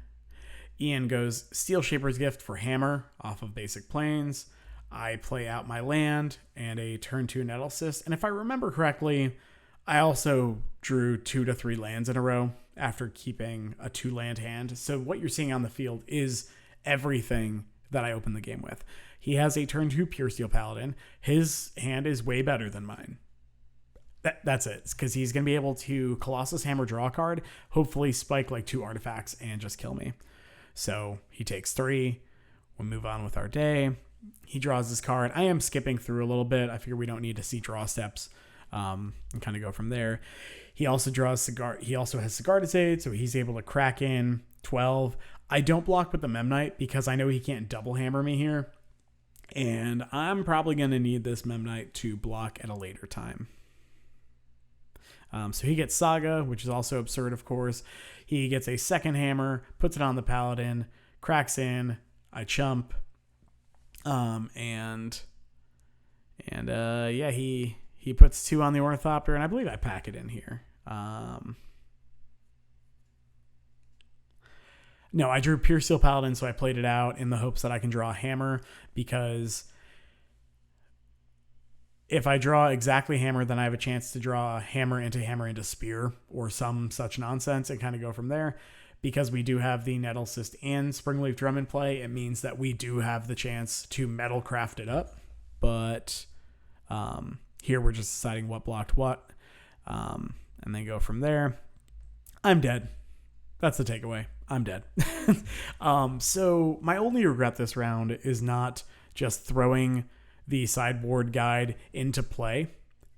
Ian goes Steel Shaper's Gift for Hammer off of basic planes. I play out my land and a turn 2 Nettle Cyst. And if I remember correctly, I also drew 2 to 3 lands in a row after keeping a 2 land hand. So what you're seeing on the field is everything that I opened the game with. He has a turn 2 Pure Steel Paladin. His hand is way better than mine. That's it. Because he's going to be able to Colossus Hammer, draw a card, hopefully spike like 2 artifacts and just kill me. So he takes 3. We'll move on with our day. He draws this card. I am skipping through a little bit. I figure we don't need to see draw steps and kind of go from there. He also draws Cigar. He also has Cigartizade, so he's able to crack in 12. I don't block with the Memnite because I know he can't double hammer me here. And I'm probably going to need this Memnite to block at a later time. So he gets Saga, which is also absurd, of course. He gets a second hammer, puts it on the Paladin, cracks in, I chump. He puts 2 on the Ornithopter, and I believe I pack it in here. No, I drew Pure Steel Paladin, so I played it out in the hopes that I can draw a hammer, because if I draw exactly hammer, then I have a chance to draw hammer into spear or some such nonsense and kind of go from there. Because we do have the Nettle Cyst and Springleaf Drum in play, it means that we do have the chance to metal craft it up. But here we're just deciding what blocked what, and then go from there. I'm dead. That's the takeaway. I'm dead. So my only regret this round is not just throwing the sideboard guide into play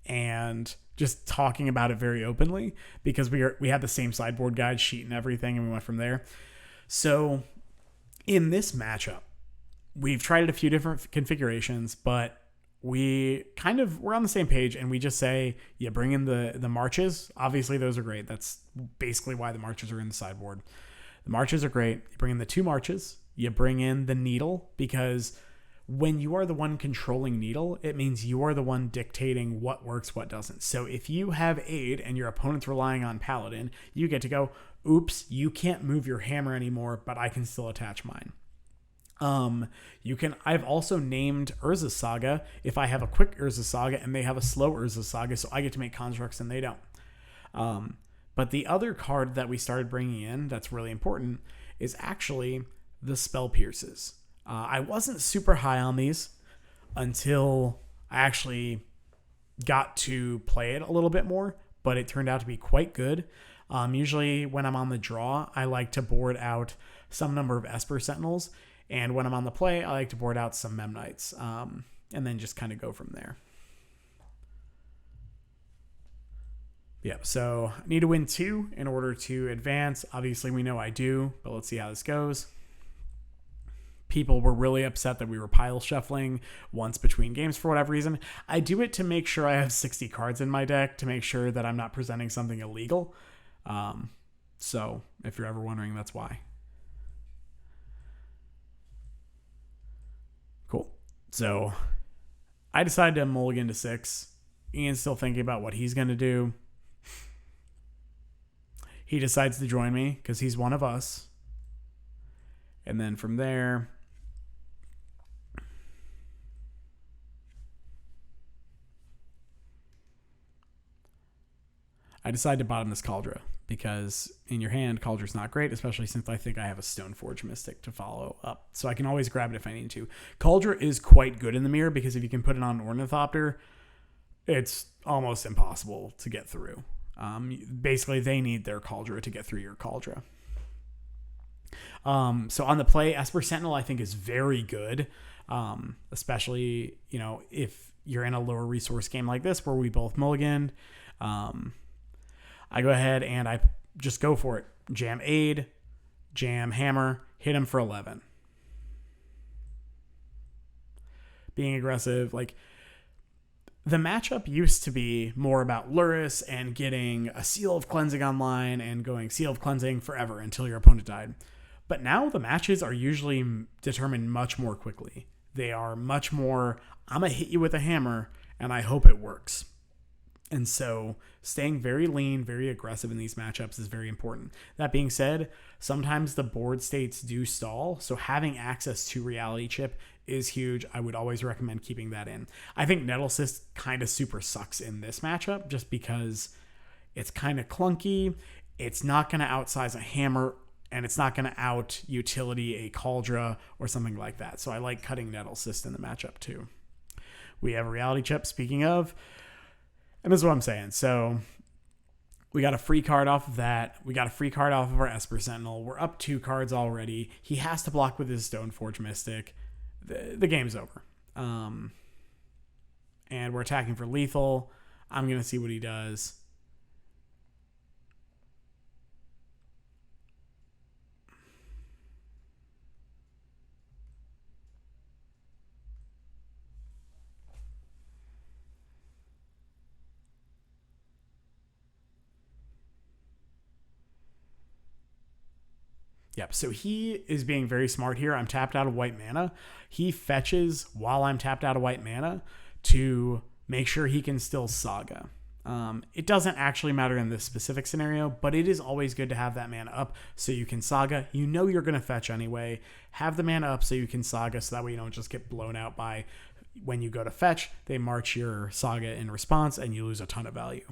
and just talking about it very openly, because we had the same sideboard guide sheet and everything, and we went from there. So in this matchup, we've tried a few different configurations, but we're on the same page, and we just say, you bring in the marches. Obviously, those are great. That's basically why the marches are in the sideboard. The marches are great. You bring in the 2 marches. You bring in the needle, because when you are the one controlling needle, it means you are the one dictating what works, what doesn't. So if you have aid and your opponent's relying on Paladin, you get to go, oops, you can't move your hammer anymore, but I can still attach mine. I've also named Urza's Saga if I have a quick Urza Saga and they have a slow Urza Saga, so I get to make constructs and they don't. But the other card that we started bringing in that's really important is actually the Spell Pierces. I wasn't super high on these until I actually got to play it a little bit more, but it turned out to be quite good. Usually when I'm on the draw, I like to board out some number of Esper Sentinels, and when I'm on the play, I like to board out some Mem Knights, and then just kind of go from there. Yeah, so I need to win 2 in order to advance. Obviously, we know I do, but let's see how this goes. People were really upset that we were pile shuffling once between games for whatever reason. I do it to make sure I have 60 cards in my deck, to make sure that I'm not presenting something illegal. So if you're ever wondering, that's why. Cool. So I decided to mulligan to 6. Ian's still thinking about what he's going to do. He decides to join me because he's one of us. And then from there, I decided to bottom this Kaldra because in your hand, Kaldra's not great, especially since I think I have a Stoneforge Mystic to follow up. So I can always grab it if I need to. Kaldra is quite good in the mirror because if you can put it on an Ornithopter, it's almost impossible to get through. Basically, they need their Kaldra to get through your Kaldra. So on the play, Esper Sentinel I think is very good, especially, you know, if you're in a lower resource game like this where we both mulliganed. I go ahead and I just go for it. Jam Aid, jam Hammer, hit him for 11. Being aggressive, like the matchup used to be more about Lurrus and getting a Seal of Cleansing online and going Seal of Cleansing forever until your opponent died. But now the matches are usually determined much more quickly. They are much more, I'm going to hit you with a hammer and I hope it works. And so staying very lean, very aggressive in these matchups is very important. That being said, sometimes the board states do stall, so having access to Reality Chip is huge. I would always recommend keeping that in. I think Nettlecyst kind of super sucks in this matchup just because it's kind of clunky. It's not going to outsize a hammer, and it's not going to out utility a Kaldra or something like that. So I like cutting Nettlecyst in the matchup too. We have a Reality Chip, speaking of. And this is what I'm saying. So we got a free card off of that. We got a free card off of our Esper Sentinel. We're up 2 cards already. He has to block with his Stoneforge Mystic. The game's over. And we're attacking for lethal. I'm going to see what he does. Yep, so he is being very smart here. I'm tapped out of white mana. He fetches while I'm tapped out of white mana to make sure he can still Saga. It doesn't actually matter in this specific scenario, but it is always good to have that mana up so you can Saga. You know you're going to fetch anyway. Have the mana up so you can Saga so that way you don't just get blown out by when you go to fetch, they march your Saga in response and you lose a ton of value.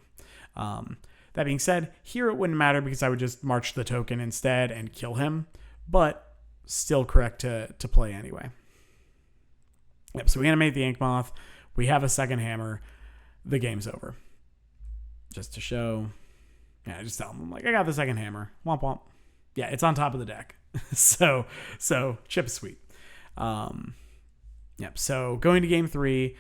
That being said, here it wouldn't matter because I would just march the token instead and kill him, but still correct to play anyway. Yep, so we animate the Ink Moth. We have a second hammer. The game's over. Just to show, yeah, I just tell him, I'm like, I got the second hammer. Womp womp. Yeah, it's on top of the deck. so chip is sweet. Yep, so going to game 3,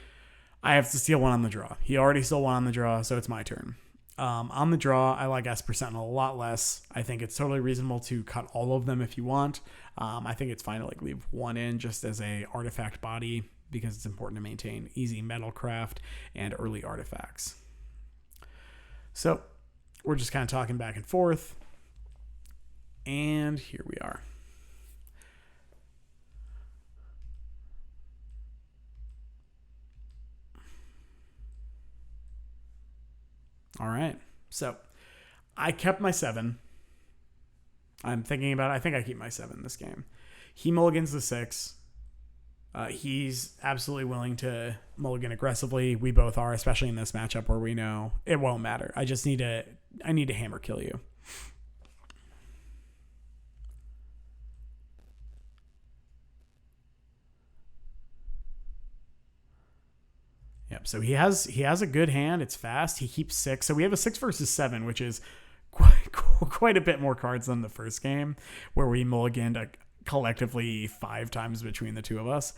I have to steal one on the draw. He already stole one on the draw, so it's my turn. On the draw, I like Esper Sentinel a lot less. I think it's totally reasonable to cut all of them if you want. I think it's fine to like leave one in just as a artifact body because it's important to maintain easy metal craft and early artifacts. So we're just kind of talking back and forth. And here we are. All right, so I kept my 7. I'm thinking about it. I think I keep my 7 this game. He mulligans the 6. He's absolutely willing to mulligan aggressively. We both are, especially in this matchup where we know it won't matter. I need to hammer kill you. Yep, Yep. So he has a good hand. It's fast. He keeps 6. So we have a 6 versus 7, which is quite a bit more cards than the first game, where we mulliganed collectively 5 times between the two of us.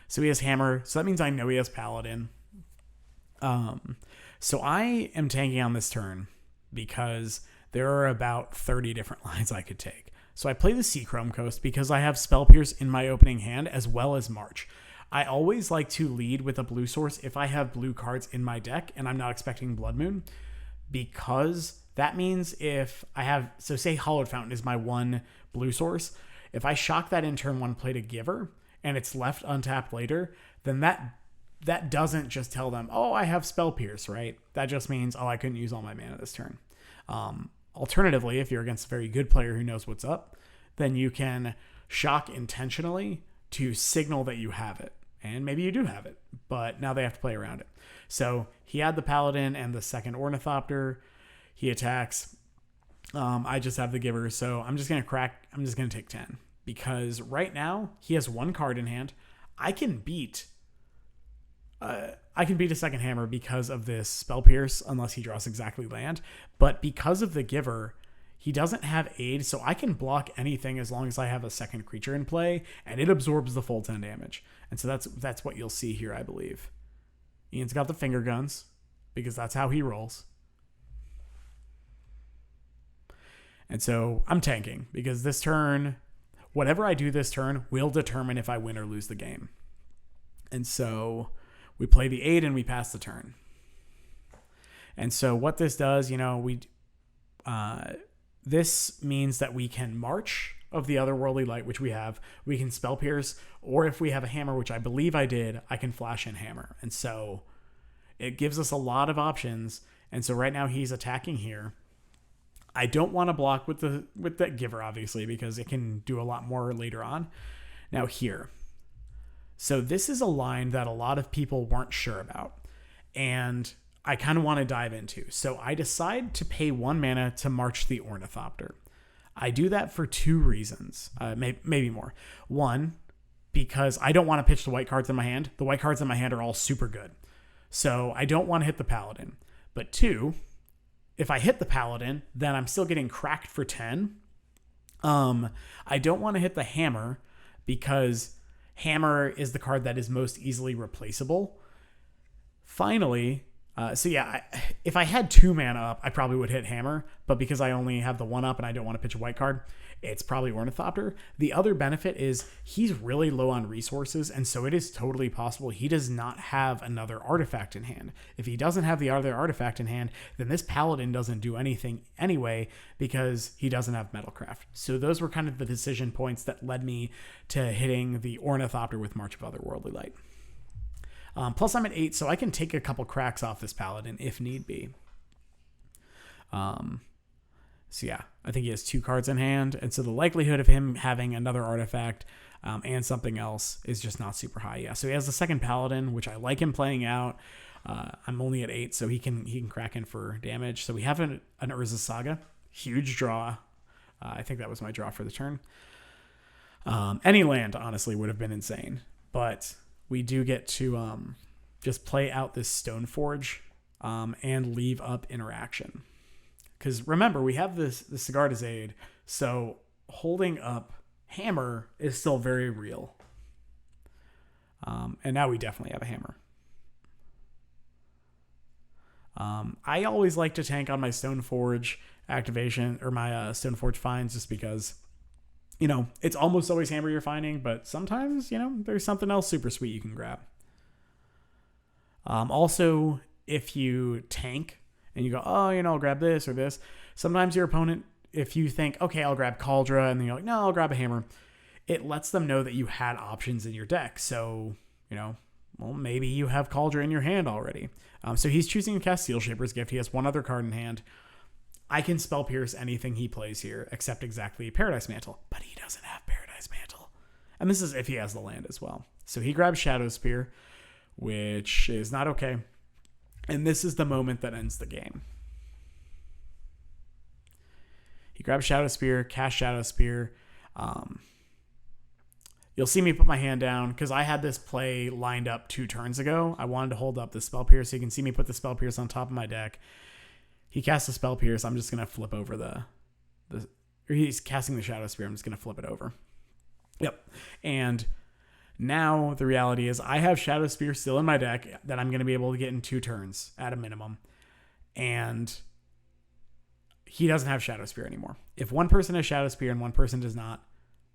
So he has Hammer. So that means I know he has Paladin. So I am tanking on this turn because there are about 30 different lines I could take. So I play the Seachrome Coast because I have Spell Pierce in my opening hand as well as March. I always like to lead with a blue source if I have blue cards in my deck and I'm not expecting Blood Moon, because that means if I have, so say Hollowed Fountain is my one blue source. If I shock that in turn 1, play to Giver, and it's left untapped later, then that doesn't just tell them, oh, I have Spell Pierce, right? That just means, oh, I couldn't use all my mana this turn. Alternatively, if you're against a very good player who knows what's up, then you can shock intentionally to signal that you have it. And maybe you do have it, but now they have to play around it. So he had the Paladin and the second Ornithopter. He attacks. I just have the Giver, so I'm just going to take 10. Because right now, he has 1 card in hand. I can beat a second Hammer because of this Spell Pierce, unless he draws exactly land. But because of the Giver, he doesn't have aid, so I can block anything as long as I have a second creature in play, and it absorbs the full 10 damage. And so that's what you'll see here, I believe. Ian's got the finger guns, because that's how he rolls. And so I'm tanking, because this turn, whatever I do this turn will determine if I win or lose the game. And so we play the 8 and we pass the turn. And so what this does, this means that we can March of the Otherworldly Light, which we have. We can Spell Pierce, or if we have a Hammer, which I believe I did, I can Flash in Hammer. And so it gives us a lot of options. And so right now he's attacking here. I don't want to block with that Giver, obviously, because it can do a lot more later on. Now here. So this is a line that a lot of people weren't sure about, and I kind of want to dive into. So I decide to pay 1 mana to March the Ornithopter. I do that for 2 reasons, maybe more. 1, because I don't want to pitch the white cards in my hand. The white cards in my hand are all super good, so I don't want to hit the Paladin. But 2, if I hit the Paladin, then I'm still getting cracked for 10. I don't want to hit the Hammer because Hammer is the card that is most easily replaceable. Finally, if I had 2 mana up, I probably would hit Hammer, but because I only have the 1 up and I don't want to pitch a white card, it's probably Ornithopter. The other benefit is he's really low on resources, and so it is totally possible he does not have another artifact in hand. If he doesn't have the other artifact in hand, then this Paladin doesn't do anything anyway because he doesn't have Metalcraft. So those were kind of the decision points that led me to hitting the Ornithopter with March of Otherworldly Light. Plus I'm at 8, so I can take a couple cracks off this Paladin if need be. So yeah, I think he has 2 cards in hand, and so the likelihood of him having another artifact and something else is just not super high. Yeah, so he has the second Paladin, which I like him playing out. I'm only at 8, so he can crack in for damage. So we have an Urza Saga, huge draw. I think that was my draw for the turn. Any land, honestly, would have been insane, but we do get to just play out this Stoneforge and leave up interaction. Because remember, we have the Sigarda's Aid, so holding up Hammer is still very real. And now we definitely have a Hammer. I always like to tank on my Stoneforge activation, or my Stoneforge finds, just because, it's almost always Hammer you're finding, but sometimes, there's something else super sweet you can grab. Also, if you tank and you go, oh, I'll grab this or this, sometimes your opponent, if you think, okay, I'll grab Kaldra, and then you're like, no, I'll grab a Hammer, it lets them know that you had options in your deck. So, well, maybe you have Kaldra in your hand already. So he's choosing to cast Seal Shaper's Gift. He has 1 other card in hand. I can Spell Pierce anything he plays here, except exactly Paradise Mantle, but he doesn't have Paradise Mantle. And this is if he has the land as well. So he grabs Shadow Spear, which is not okay. And this is the moment that ends the game. He grabs Shadow Spear, casts Shadow Spear. You'll see me put my hand down because I had this play lined up 2 turns ago. I wanted to hold up the Spell Pierce, so you can see me put the Spell Pierce on top of my deck. He casts the Spell Pierce. I'm just going to flip over or he's casting the Shadow Spear. I'm just going to flip it over. Yep. And now the reality is I have Shadow Spear still in my deck that I'm going to be able to get in 2 turns at a minimum. And he doesn't have Shadow Spear anymore. If one person has Shadow Spear and one person does not,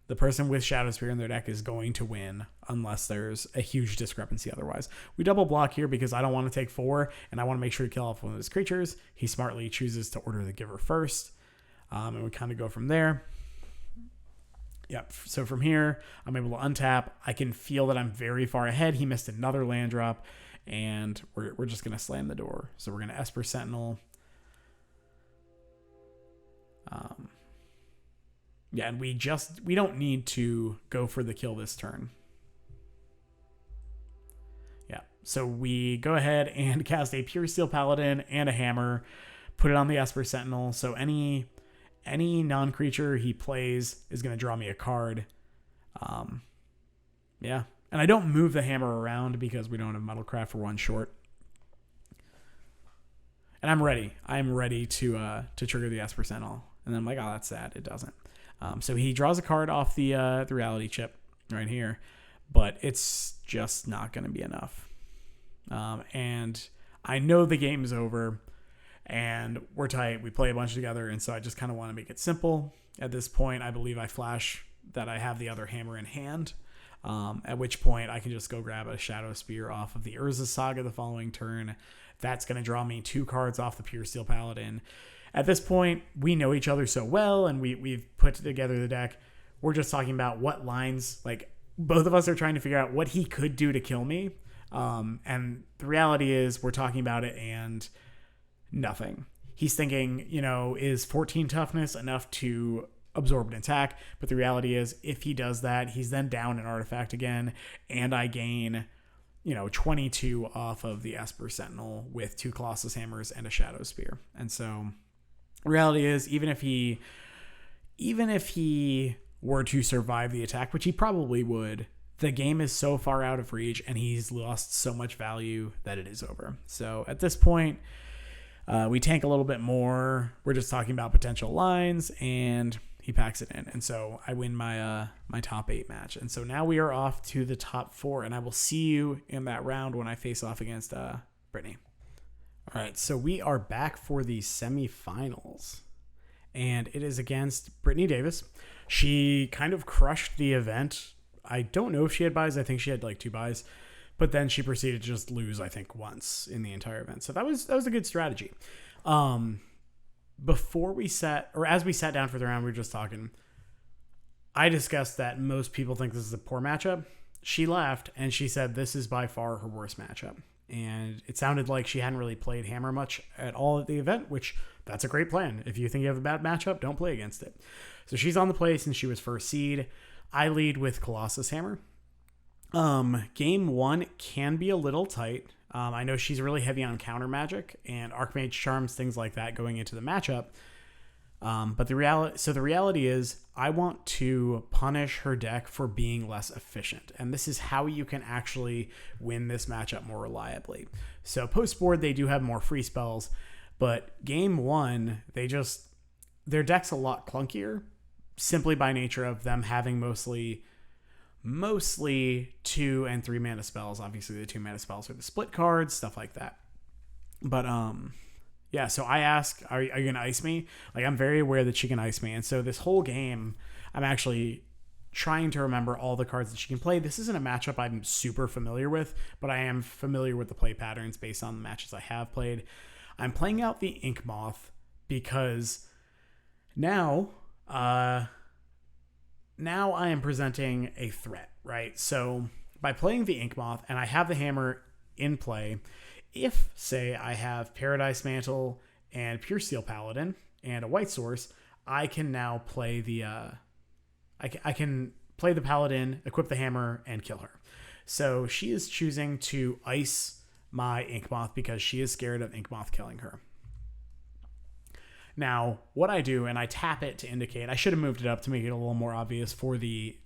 the person with Shadow Spear in their deck is going to win unless there's a huge discrepancy otherwise. We double block here because I don't want to take 4 and I want to make sure to kill off one of his creatures. He smartly chooses to order the Giver first. And we kind of go from there. Yep. So from here, I'm able to untap. I can feel that I'm very far ahead. He missed another land drop and we're just going to slam the door. So we're going to Esper Sentinel. Yeah, and we don't need to go for the kill this turn. Yeah, so we go ahead and cast a Pure Steel Paladin and a Hammer, put it on the Esper Sentinel. So any non-creature he plays is going to draw me a card. Yeah, and I don't move the Hammer around because we don't have Metalcraft for 1 short. And I'm ready. I'm ready to trigger the Esper Sentinel. And then I'm like, oh, that's sad. It doesn't. So he draws a card off the reality chip right here, but it's just not going to be enough. And I know the game is over and we're tight. We play a bunch together. And so I just kind of want to make it simple. At this point, I believe I flash that I have the other Hammer in hand, at which point I can just go grab a Shadow Spear off of the Urza Saga the following turn. That's going to draw me 2 cards off the Pure Steel Paladin. At this point, we know each other so well, and we've put together the deck. We're just talking about what lines, like, both of us are trying to figure out what he could do to kill me. And the reality is we're talking about it and nothing. He's thinking, is 14 toughness enough to absorb an attack? But the reality is if he does that, he's then down an artifact again, and I gain 22 off of the Esper Sentinel with 2 Colossus Hammers and a Shadow Spear. And so reality is even if he were to survive the attack, which he probably would, the game is so far out of reach and he's lost so much value that it is over. So at this point, we tank a little bit more. We're just talking about potential lines and he packs it in. And so I win my top 8 match. And so now we are off to the top 4 and I will see you in that round when I face off against Brittany. All right, so we are back for the semifinals, and it is against Brittany Davis. She kind of crushed the event. I don't know if she had buys. I think she had like 2 buys, but then she proceeded to just lose, I think, once in the entire event. So that was a good strategy. Before we as we sat down for the round, we were just talking. I discussed that most people think this is a poor matchup. She laughed, and she said this is by far her worst matchup. And it sounded like she hadn't really played Hammer much at all at the event, which that's a great plan. If you think you have a bad matchup, don't play against it. So she's on the play since she was first seed. I lead with Colossus Hammer. Game 1 can be a little tight. I know she's really heavy on counter magic and Archmage Charms, things like that going into the matchup. But the reality is I want to punish her deck for being less efficient. And this is how you can actually win this matchup more reliably. So post board, they do have more free spells, but game 1, their deck's a lot clunkier simply by nature of them having mostly 2 and 3 mana spells. Obviously the 2 mana spells are the split cards, stuff like that. But, yeah, so I ask, are you going to ice me? Like, I'm very aware that she can ice me. And so this whole game, I'm actually trying to remember all the cards that she can play. This isn't a matchup I'm super familiar with, but I am familiar with the play patterns based on the matches I have played. I'm playing out the Ink Moth because now I am presenting a threat, right? So by playing the Ink Moth and I have the Hammer in play, if, say, I have Paradise Mantle and Pure Steel Paladin and a White Source, I can now play the I can play the Paladin, equip the Hammer, and kill her. So she is choosing to ice my Ink Moth because she is scared of Ink Moth killing her. Now, what I do, and I tap it to indicate, I should have moved it up to make it a little more obvious for the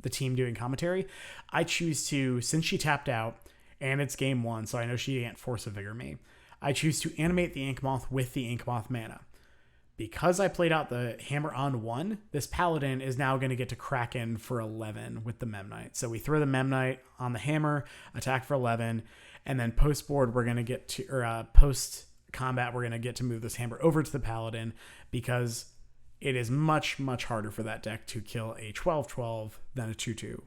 team doing commentary. I choose to, since she tapped out, and it's game 1, so I know she can't Force of Vigor me, I choose to animate the Ink Moth with the Ink Moth mana. Because I played out the Hammer on 1, this Paladin is now going to get to Kraken for 11 with the Memnite. So we throw the Memnite on the Hammer, attack for 11, and then post board we're going to get to, or post combat we're going to get to move this Hammer over to the Paladin, because it is much, much harder for that deck to kill a 12/12 than a 2/2.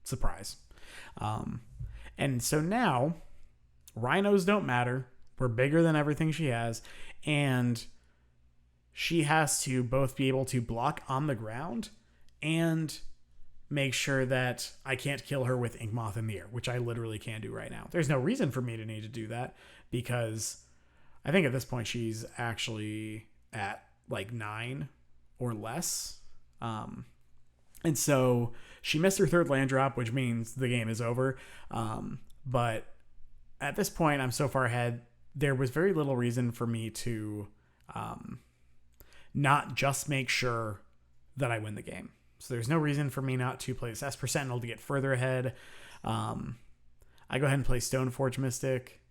Surprise. And so now, Rhinos don't matter. We're bigger than everything she has. And she has to both be able to block on the ground and make sure that I can't kill her with Ink Moth in the air, which I literally can do right now. There's no reason for me to need to do that, because I think at this point she's actually at like 9 or less. And so she missed her 3rd land drop, which means the game is over. But at this point, I'm so far ahead, there was very little reason for me to not just make sure that I win the game. So there's no reason for me not to play this Esper Sentinel to get further ahead. I go ahead and play Stoneforge Mystic.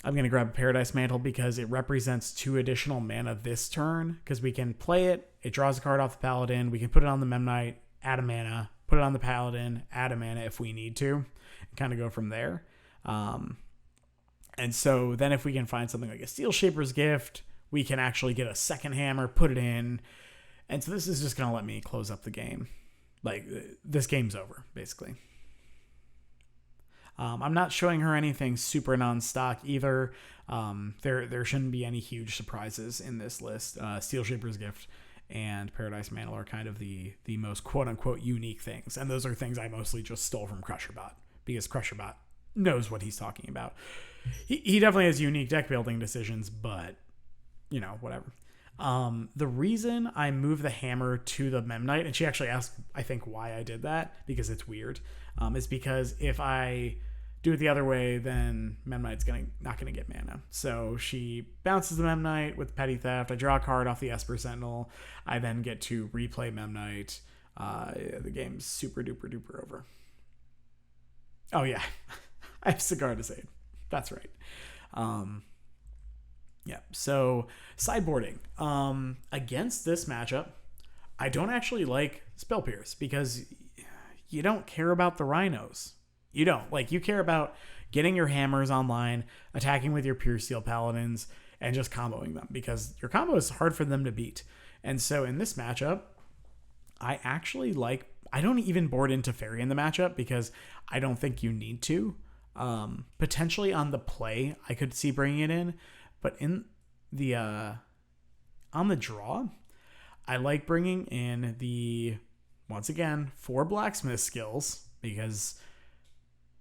I'm going to grab Paradise Mantle because it represents 2 additional mana this turn, because we can play it, it draws a card off the Paladin, we can put it on the Memnite, add a mana, put it on the Paladin, add a mana if we need to, and kind of go from there. And so then if we can find something like a Steel Shaper's Gift, we can actually get a second Hammer, put it in. And so this is just going to let me close up the game. Like, this game's over, basically. I'm not showing her anything super non-stock either. There shouldn't be any huge surprises in this list. Steel Shaper's Gift and Paradise Mantle are kind of the most quote-unquote unique things. And those are things I mostly just stole from CrusherBot, because CrusherBot knows what he's talking about. He definitely has unique deck building decisions, but whatever. The reason I moved the Hammer to the Memnite, and she actually asked, I think, why I did that, because it's weird, is because if I do it the other way, then Memnite's not gonna get mana. So she bounces the Memnite with Petty Theft. I draw a card off the Esper Sentinel. I then get to replay Memnite. The game's super duper duper over. Oh yeah, I have Cigar to Save. That's right. Yeah. So sideboarding. Against this matchup, I don't actually like Spell Pierce, because you don't care about the Rhinos. You don't. Like, you care about getting your Hammers online, attacking with your Pure Steel Paladins, and just comboing them, because your combo is hard for them to beat. And so in this matchup, I don't even board into Fairy in the matchup, because I don't think you need to. Potentially on the play, I could see bringing it in, but in the on the draw, I like bringing in the, once again, 4 Blacksmith skills, because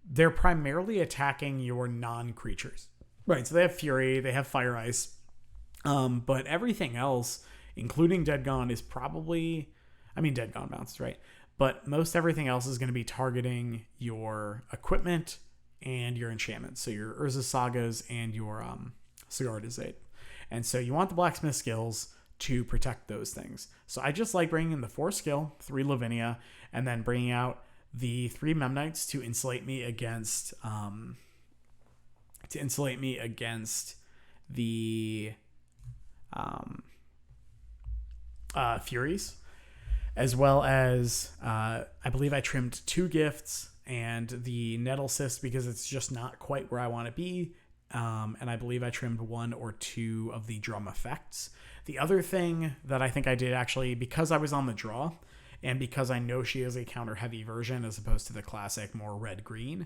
they're primarily attacking your non-creatures. Right, so they have Fury, they have Fire Ice, but everything else, including Dead Gone, is probably, Dead Gone bounced, right? But most everything else is going to be targeting your equipment and your enchantments. So your Urza Sagas and your Cigar to Save. And so you want the Blacksmith skills to protect those things. So I just like bringing in the 4 skill, 3 Lavinia, and then bringing out the 3 Memnites to insulate me against the Furies, as well as I believe I trimmed 2 gifts and the Nettle Cyst, because it's just not quite where I want to be. And I believe I trimmed 1 or 2 of the drum effects. The other thing that I think I did, actually, because I was on the draw, and because I know she is a counter-heavy version as opposed to the classic more red-green,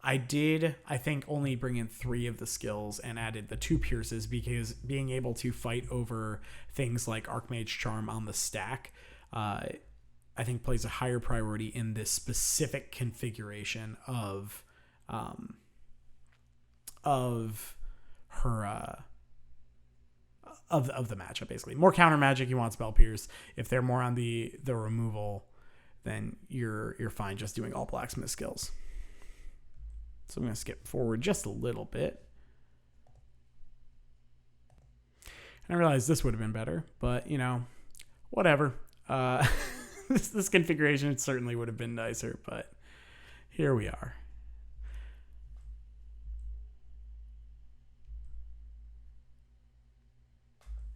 I did, I think, only bring in 3 of the skills and added the 2 Pierces, because being able to fight over things like Archmage Charm on the stack, I think plays a higher priority in this specific configuration of her of the matchup. Basically, more counter magic, you want Spell Pierce. If they're more on the removal, then you're fine just doing all Blacksmith skills. So I'm going to skip forward just a little bit. And I realized this would have been better, but, whatever. This configuration certainly would have been nicer, but here we are.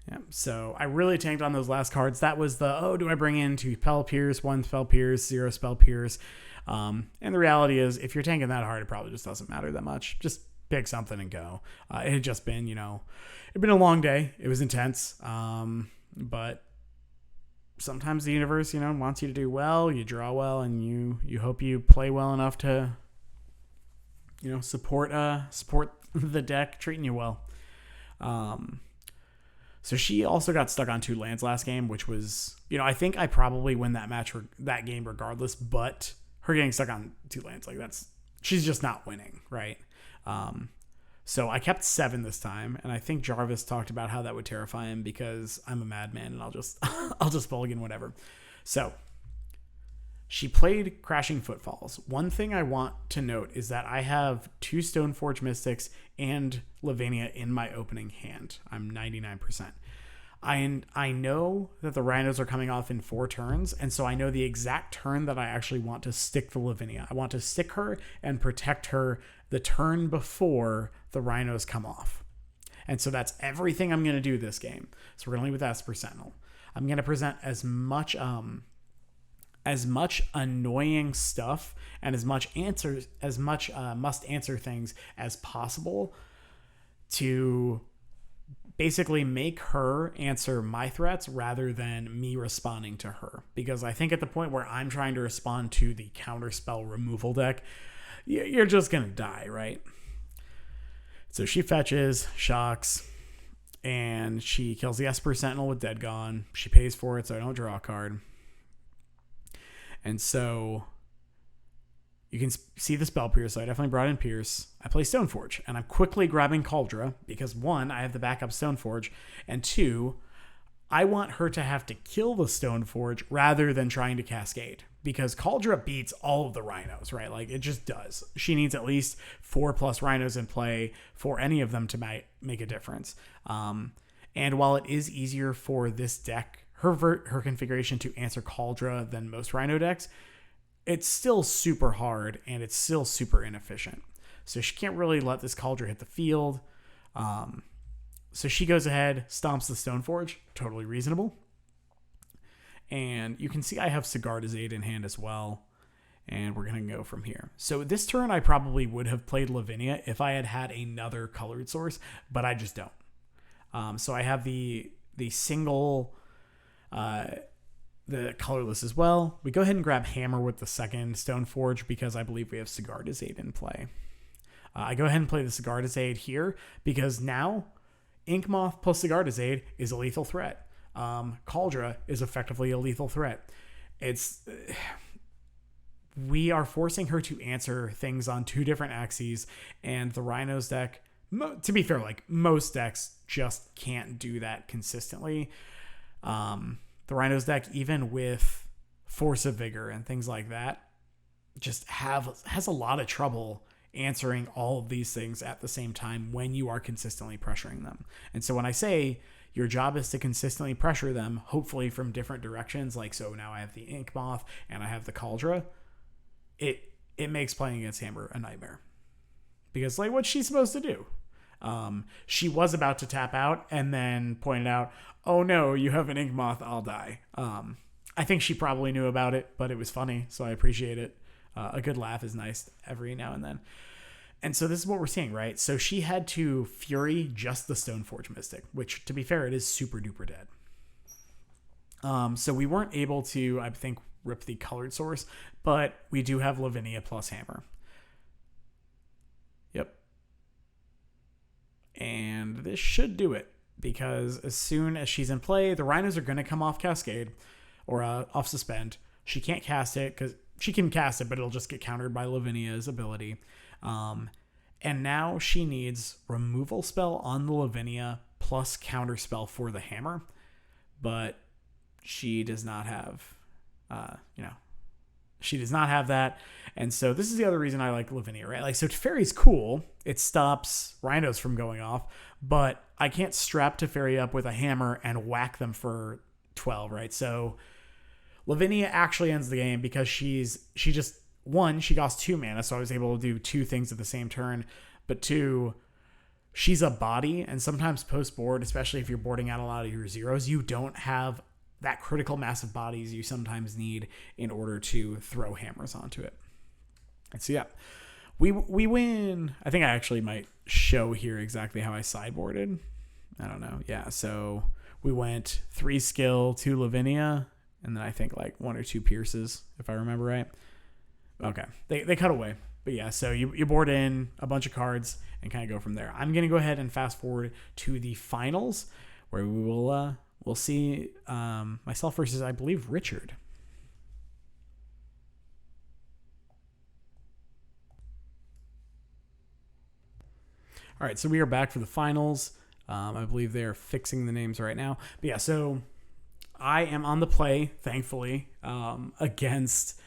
Yeah, so I really tanked on those last cards. That was do I bring in 2 spell pierce, 1 spell pierce, 0 spell pierce? And the reality is, if you're tanking that hard, it probably just doesn't matter that much. Just pick something and go. It had just been, it'd been a long day. It was intense. But sometimes the universe, wants you to do well. You draw well, and you hope you play well enough to, support the deck treating you well. So she also got stuck on 2 lands last game, which was, I think I probably win that game regardless, but her getting stuck on 2 lands, she's just not winning, right? So I kept 7 this time, and I think Jarvis talked about how that would terrify him because I'm a madman and I'll just mulligan whatever. So she played Crashing Footfalls. One thing I want to note is that I have 2 Stoneforge Mystics and Lavinia in my opening hand. I'm 99%. I know that the Rhinos are coming off in 4 turns, and so I know the exact turn that I actually want to stick the Lavinia. I want to stick her and protect her the turn before the Rhinos come off. And so that's everything I'm going to do this game. So we're going to leave with Esper Sentinel. I'm going to present as much annoying stuff and as much must answer things as possible to basically make her answer my threats rather than me responding to her. Because I think at the point where I'm trying to respond to the counterspell removal deck, you're just going to die, right? So she fetches, shocks, and she kills the Esper Sentinel with Dead Gone. She pays for it, so I don't draw a card. And so you can see the spell Pierce. So I definitely brought in Pierce. I play Stoneforge, and I'm quickly grabbing Cauldra because 1, I have the backup Stoneforge, and 2, I want her to have to kill the Stoneforge rather than trying to cascade, because Cauldra beats all of the Rhinos, right? It just does. She needs at least 4+ Rhinos in play for any of them to make a difference. And while it is easier for this deck, her configuration to answer Cauldra than most Rhino decks, it's still super hard and it's still super inefficient. So she can't really let this Cauldra hit the field. So she goes ahead, stomps the Stoneforge, totally reasonable. And you can see I have Sigardizade in hand as well. And we're going to go from here. So this turn, I probably would have played Lavinia if I had had another colored source, but I just don't. So I have the single, the colorless as well. We go ahead and grab Hammer with the second Stoneforge because I believe we have Sigardizade in play. I go ahead and play the Sigardizade here because now Inkmoth plus Sigardizade is a lethal threat. Cauldra is effectively a lethal threat. We are forcing her to answer things on 2 different axes, and the Rhinos deck, to be fair, most decks just can't do that consistently. The Rhinos deck, even with Force of Vigor and things like that, just has a lot of trouble answering all of these things at the same time when you are consistently pressuring them. And so when I say your job is to consistently pressure them, hopefully from different directions, so now I have the Inkmoth and I have the Cauldra, it makes playing against Hammer a nightmare. Because what's she supposed to do? She was about to tap out and then pointed out, oh no, you have an Inkmoth, I'll die. I think she probably knew about it, but it was funny, so I appreciate it. A good laugh is nice every now and then. And so this is what we're seeing, right? So she had to Fury just the Stoneforge Mystic, which, to be fair, it is super duper dead. So we weren't able to, I think, rip the colored source, but we do have Lavinia plus Hammer. Yep. And this should do it, because as soon as she's in play, the Rhinos are going to come off Cascade or off Suspend. She can't cast it because she can cast it, but it'll just get countered by Lavinia's ability. And now she needs removal spell on the Lavinia plus counter spell for the Hammer, but she does not have, she does not have that. And so this is the other reason I like Lavinia, right? Like, so Teferi's cool. It stops rhinos from going off, but I can't strap Teferi up with a hammer and whack them for 12, right? So Lavinia actually ends the game because she costs 2 mana, so I was able to do 2 things at the same turn. But 2, she's a body, and sometimes post-board, especially if you're boarding out a lot of your zeros, you don't have that critical mass of bodies you sometimes need in order to throw hammers onto it. And so yeah, we win. I think I actually might show here exactly how I sideboarded. I don't know. Yeah, so we went 3 skill, 2 Lavinia, and then I think like 1 or 2 pierces, if I remember right. Okay, they cut away. But yeah, so you board in a bunch of cards and kind of go from there. I'm going to go ahead and fast forward to the finals, where we will we'll see myself versus, I believe, Richard. All right, so we are back for the finals. I believe they're fixing the names right now. But yeah, so I am on the play, thankfully, against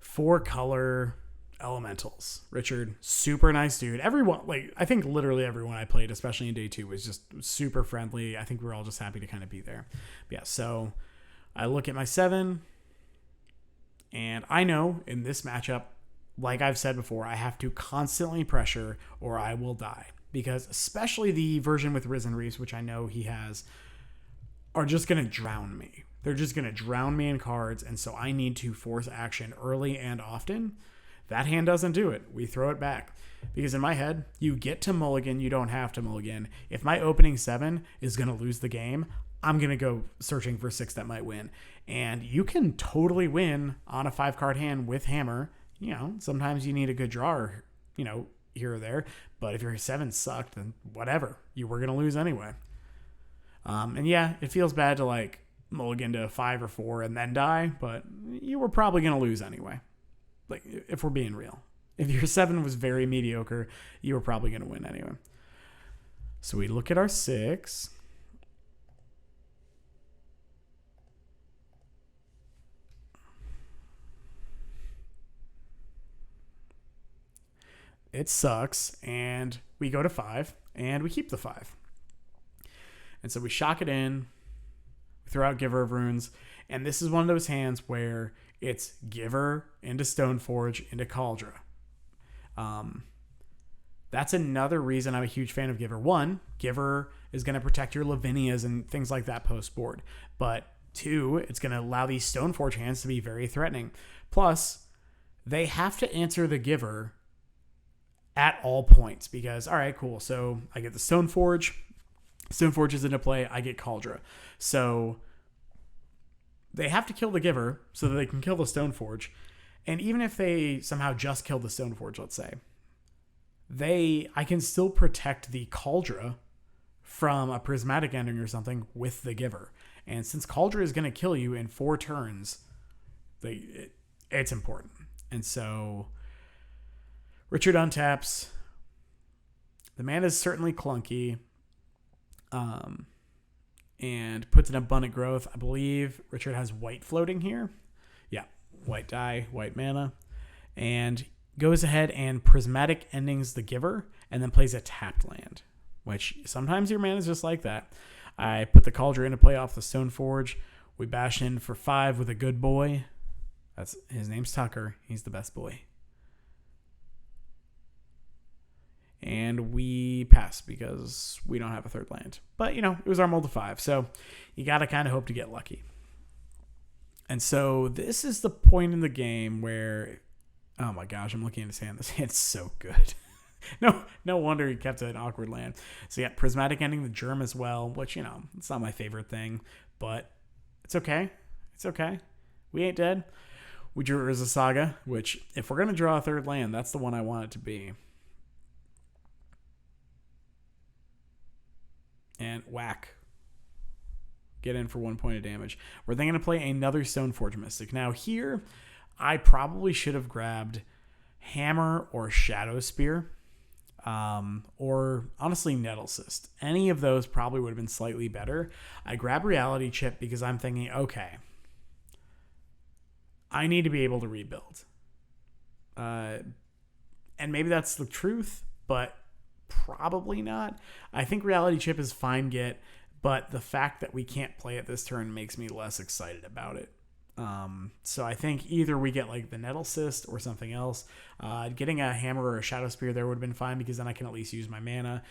4-color elementals. Richard, super nice dude. Everyone, like, I think literally everyone I played, especially in day 2, was just super friendly. I think we were all just happy to kind of be there. But yeah, so I look at my 7, and I know in this matchup, like I've said before, I have to constantly pressure or I will die. Because especially the version with Risen Reefs, which I know he has, are just going to drown me. They're just going to drown me in cards, and so I need to force action early and often. That hand doesn't do it. We throw it back. Because in my head, you get to mulligan, you don't have to mulligan. If my opening 7 is going to lose the game, I'm going to go searching for 6 that might win. And you can totally win on a 5-card hand with hammer. You know, sometimes you need a good draw, you know, here or there. But if your 7 sucked, then whatever. You were going to lose anyway. And yeah, it feels bad to like mulligan to 5 or 4 and then die, but you were probably going to lose anyway. Like, if we're being real. If your 7 was very mediocre, you were probably going to win anyway. So we look at our 6. It sucks, and we go to 5, and we keep the 5. And so we shock it in, throw out Giver of Runes, and this is one of those hands where it's Giver into Stoneforge into Kaldra. That's another reason I'm a huge fan of Giver. 1, Giver is going to protect your Lavinias and things like that post-board. But 2, it's going to allow these Stoneforge hands to be very threatening. Plus, they have to answer the Giver at all points because, all right, cool. So I get the Stoneforge. Stoneforge is into play. I get Kaldra. So they have to kill the Giver so that they can kill the Stoneforge. And even if they somehow just kill the Stoneforge, let's say, I can still protect the Kaldra from a prismatic ending or something with the Giver. And since Kaldra is going to kill you in 4 turns, it's important. And so Richard untaps. The mana is certainly clunky. And puts an Abundant Growth. I believe Richard has white floating here. Yeah, white die, white mana. And goes ahead and prismatic endings the Giver and then plays a tapped land, which sometimes your mana is just like that. I put the Kaldra into play off the Stoneforge. We bash in for 5 with a good boy. His name's Tucker. He's the best boy. And we pass because we don't have a 3rd land. But, you know, it was our mull to 5. So you got to kind of hope to get lucky. And so this is the point in the game where, oh my gosh, I'm looking at his hand. This hand's so good. No wonder he kept it an awkward land. So yeah, prismatic ending the Germ as well, which, you know, it's not my favorite thing. But it's okay. It's okay. We ain't dead. We drew Urza Saga, which if we're going to draw a 3rd land, that's the one I want it to be. And whack. Get in for 1 point of damage. We're then going to play another Stoneforge Mystic. Now here, I probably should have grabbed Hammer or Shadow Spear. Or honestly Nettle Cyst. Any of those probably would have been slightly better. I grab Reality Chip because I'm thinking, okay, I need to be able to rebuild. And maybe that's the truth, but probably not. I think Reality Chip is fine get, but the fact that we can't play it this turn makes me less excited about it. So I think either we get like the Nettle Cyst or something else. Getting a Hammer or a Shadow Spear there would have been fine because then I can at least use my mana.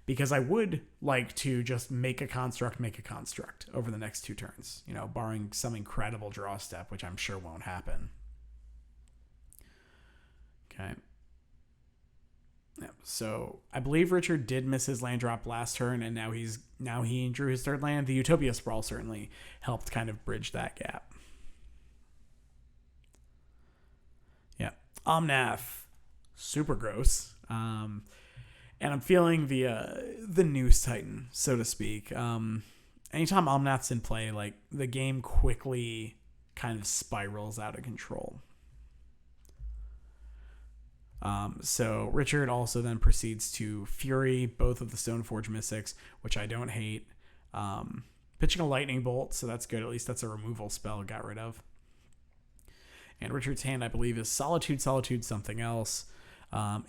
Because I would like to just make a construct over the next 2 turns, barring some incredible draw step, which I'm sure won't happen. Okay. Yeah, so I believe Richard did miss his land drop last turn, and now he drew his 3rd land. The Utopia Sprawl certainly helped kind of bridge that gap. Yeah, Omnath, super gross. And I'm feeling the Noose Titan, so to speak. Anytime Omnath's in play, like the game quickly kind of spirals out of control. So Richard also then proceeds to Fury both of the Stoneforge Mystics, which I don't hate. Pitching a Lightning Bolt, so that's good. At least that's a removal spell got rid of. And Richard's hand, I believe, is Solitude, something else.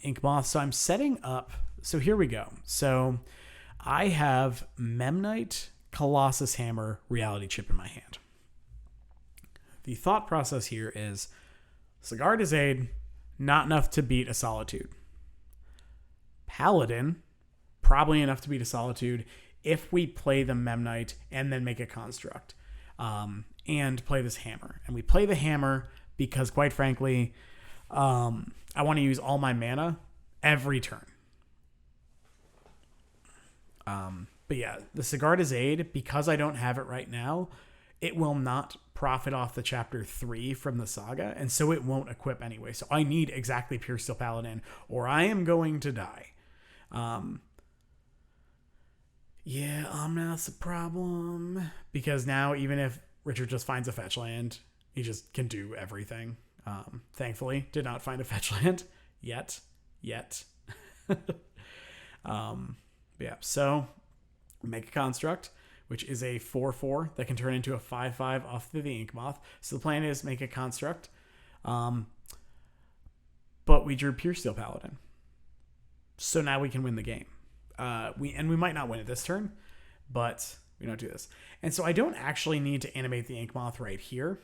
Ink Moth. So I'm setting up. So here we go. So I have Memnite, Colossus Hammer, Reality Chip in my hand. The thought process here is Sigard's Aid, not enough to beat a Solitude. Paladin, probably enough to beat a Solitude if we play the Memnite and then make a construct. And play this Hammer. And we play the Hammer because, quite frankly, I want to use all my mana every turn. But yeah, the Sigard's Aid, because I don't have it right now, it will not profit off the Chapter 3 from the Saga, and so it won't equip anyway. So I need exactly Pure Steel Paladin, or I am going to die. Yeah, Omnath's a problem, because now even if Richard just finds a fetch land, he just can do everything. Thankfully, did not find a fetch land yet. Yeah, so make a construct, which is a 4/4 that can turn into a 5/5 off the Ink Moth. So the plan is make a construct, but we drew Pure Steel Paladin, so now we can win the game. We might not win it this turn, but we don't do this, and so I don't actually need to animate the Ink Moth right here.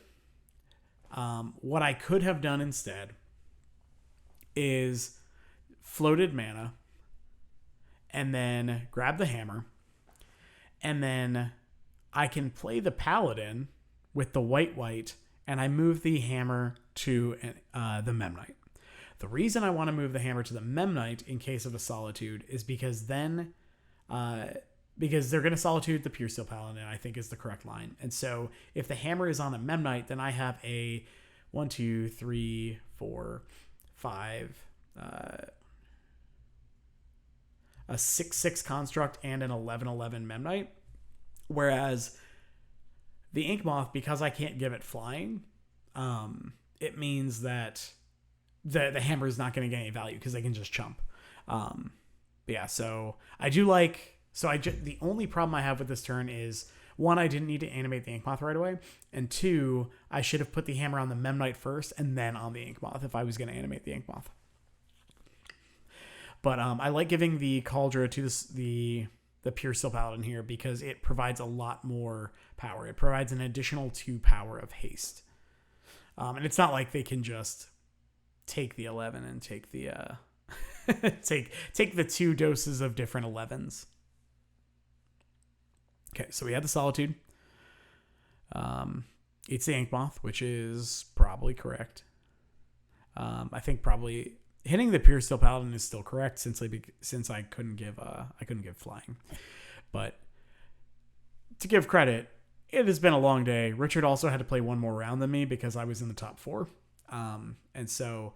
What I could have done instead is floated mana and then grab the Hammer, and then I can play the Paladin with the white, and I move the Hammer to the Memnite. The reason I want to move the Hammer to the Memnite in case of a Solitude is because then because they're going to Solitude the Pure Steel Paladin, I think is the correct line. And so if the Hammer is on a Memnite, then I have a 1, 2, 3, 4, 5, a 6/6 construct and an 11/11 Memnite. Whereas the Ink Moth, because I can't give it flying, it means that the Hammer is not going to get any value because they can just chump. Yeah, so I do like... So the only problem I have with this turn is, 1, I didn't need to animate the Ink Moth right away, and 2, I should have put the Hammer on the Memnite first and then on the Ink Moth if I was going to animate the Ink Moth. But I like giving the Cauldron to the Pure Steel Paladin here because it provides a lot more power. It provides an additional 2 power of haste. And it's not like they can just take the 11 and take the take the 2 doses of different 11s. Okay, so we had the Solitude. It's the Ink Moth, which is probably correct. I think probably hitting the Pure Steel Paladin is still correct since I couldn't give flying. But to give credit, it has been a long day. Richard also had to play one more round than me because I was in the top 4. And so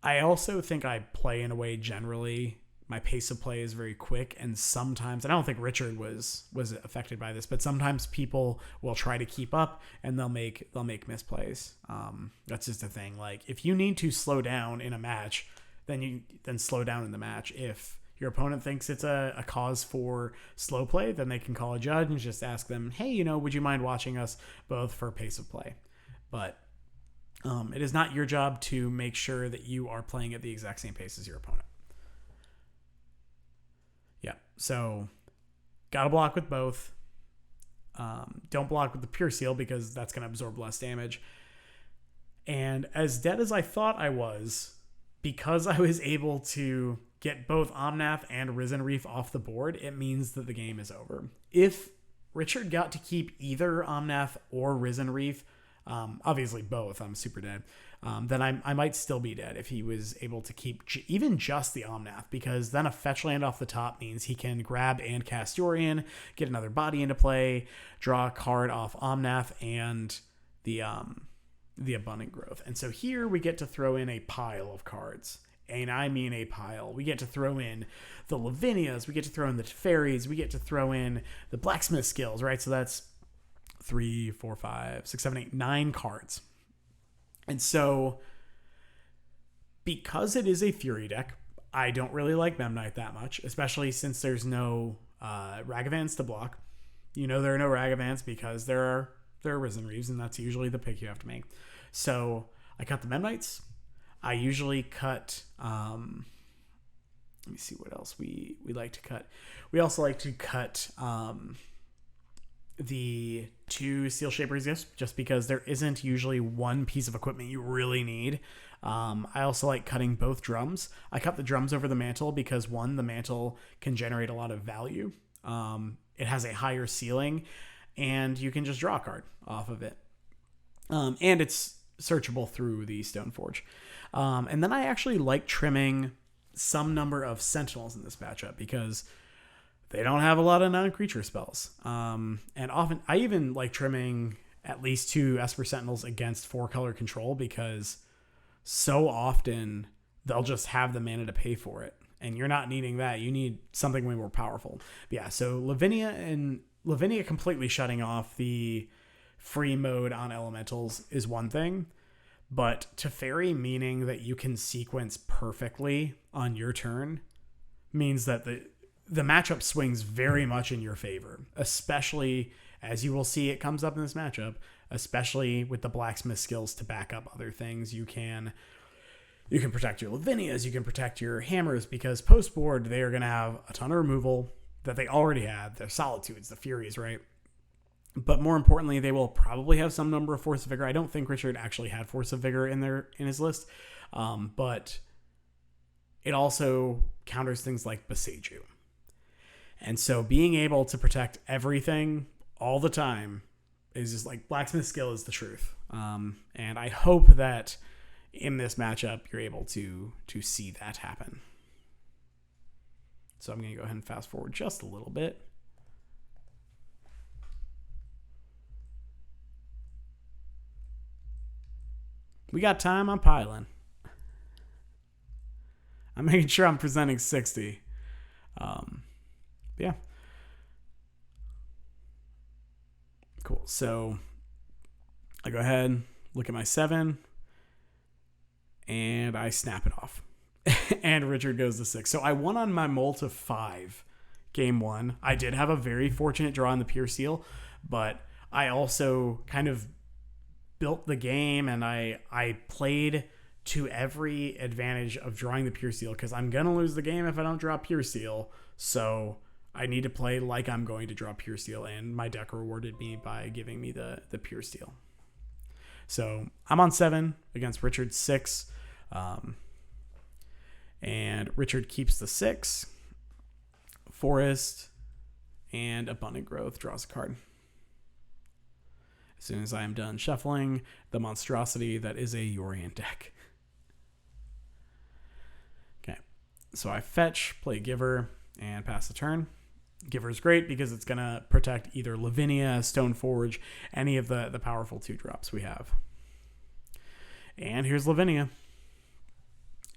I also think I play in a way generally. My pace of play is very quick, and sometimes, and I don't think Richard was affected by this, but sometimes people will try to keep up and they'll make misplays. That's just a thing. Like, if you need to slow down in a match, then slow down in the match. If your opponent thinks it's a cause for slow play, then they can call a judge and just ask them, hey, would you mind watching us both for pace of play? But It is not your job to make sure that you are playing at the exact same pace as your opponent. Yeah, so gotta block with both. Don't block with the Pure Seal because that's going to absorb less damage. And as dead as I thought I was, because I was able to get both Omnath and Risen Reef off the board, it means that the game is over. If Richard got to keep either Omnath or Risen Reef, obviously both, I'm super dead, then I might still be dead if he was able to keep even just the Omnath, because then a fetch land off the top means he can grab and cast Yorion, get another body into play, draw a card off Omnath and the Abundant Growth. And so here we get to throw in a pile of cards. And I mean a pile. We get to throw in the Lavinias, we get to throw in the Teferis, we get to throw in the Blacksmith skills, right? So that's 3, 4, 5, 6, 7, 8, 9 cards. And so, because it is a Fury deck, I don't really like Memnite that much, especially since there's no Ragavans to block. You know there are no Ragavans because there are Risen Reeves, and that's usually the pick you have to make. So, I cut the Memnites. I usually cut... let me see what else we like to cut. We also like to cut... the 2 Seal Shaper's Gifts, just because there isn't usually one piece of equipment you really need. I also like cutting both drums. I cut the drums over the mantle because, one, the mantle can generate a lot of value. It has a higher ceiling, and you can just draw a card off of it. And it's searchable through the Stoneforge. And then I actually like trimming some number of Sentinels in this matchup because they don't have a lot of non-creature spells. And often, I even like trimming at least 2 Esper Sentinels against 4-color control because so often they'll just have the mana to pay for it. And you're not needing that. You need something way more powerful. But yeah, so Lavinia completely shutting off the free mode on elementals is one thing. But Teferi, meaning that you can sequence perfectly on your turn, means that the matchup swings very much in your favor, especially as you will see it comes up in this matchup, especially with the Blacksmith skills to back up other things. You can protect your Lavinias, you can protect your Hammers, because post board they are going to have a ton of removal that they already had. Their Solitudes, the Furies, right? But more importantly, they will probably have some number of Force of Vigor. I don't think Richard actually had Force of Vigor in his list, but it also counters things like Boseiju. And so being able to protect everything all the time is just like Blacksmith skill is the truth. And I hope that in this matchup, you're able to see that happen. So I'm going to go ahead and fast forward just a little bit. We got time. I'm piling. I'm making sure I'm presenting 60. Yeah. Cool. So I go ahead, look at my 7, and I snap it off. And Richard goes to 6. So I won on my mull to 5 game 1. I did have a very fortunate draw in the Pure Seal, but I also kind of built the game, and I played to every advantage of drawing the Pure Seal, because I'm going to lose the game if I don't draw Pure Seal. So I need to play like I'm going to draw Pure Seal, and my deck rewarded me by giving me the Pure Seal. So I'm on 7 against Richard's 6. And Richard keeps the 6. Forest and Abundant Growth draws a card. As soon as I am done shuffling the monstrosity that is a Yorion deck. Okay, so I fetch, play Giver, and pass the turn. Giver is great because it's going to protect either Lavinia, Stoneforge, any of the powerful 2-drops we have. And here's Lavinia.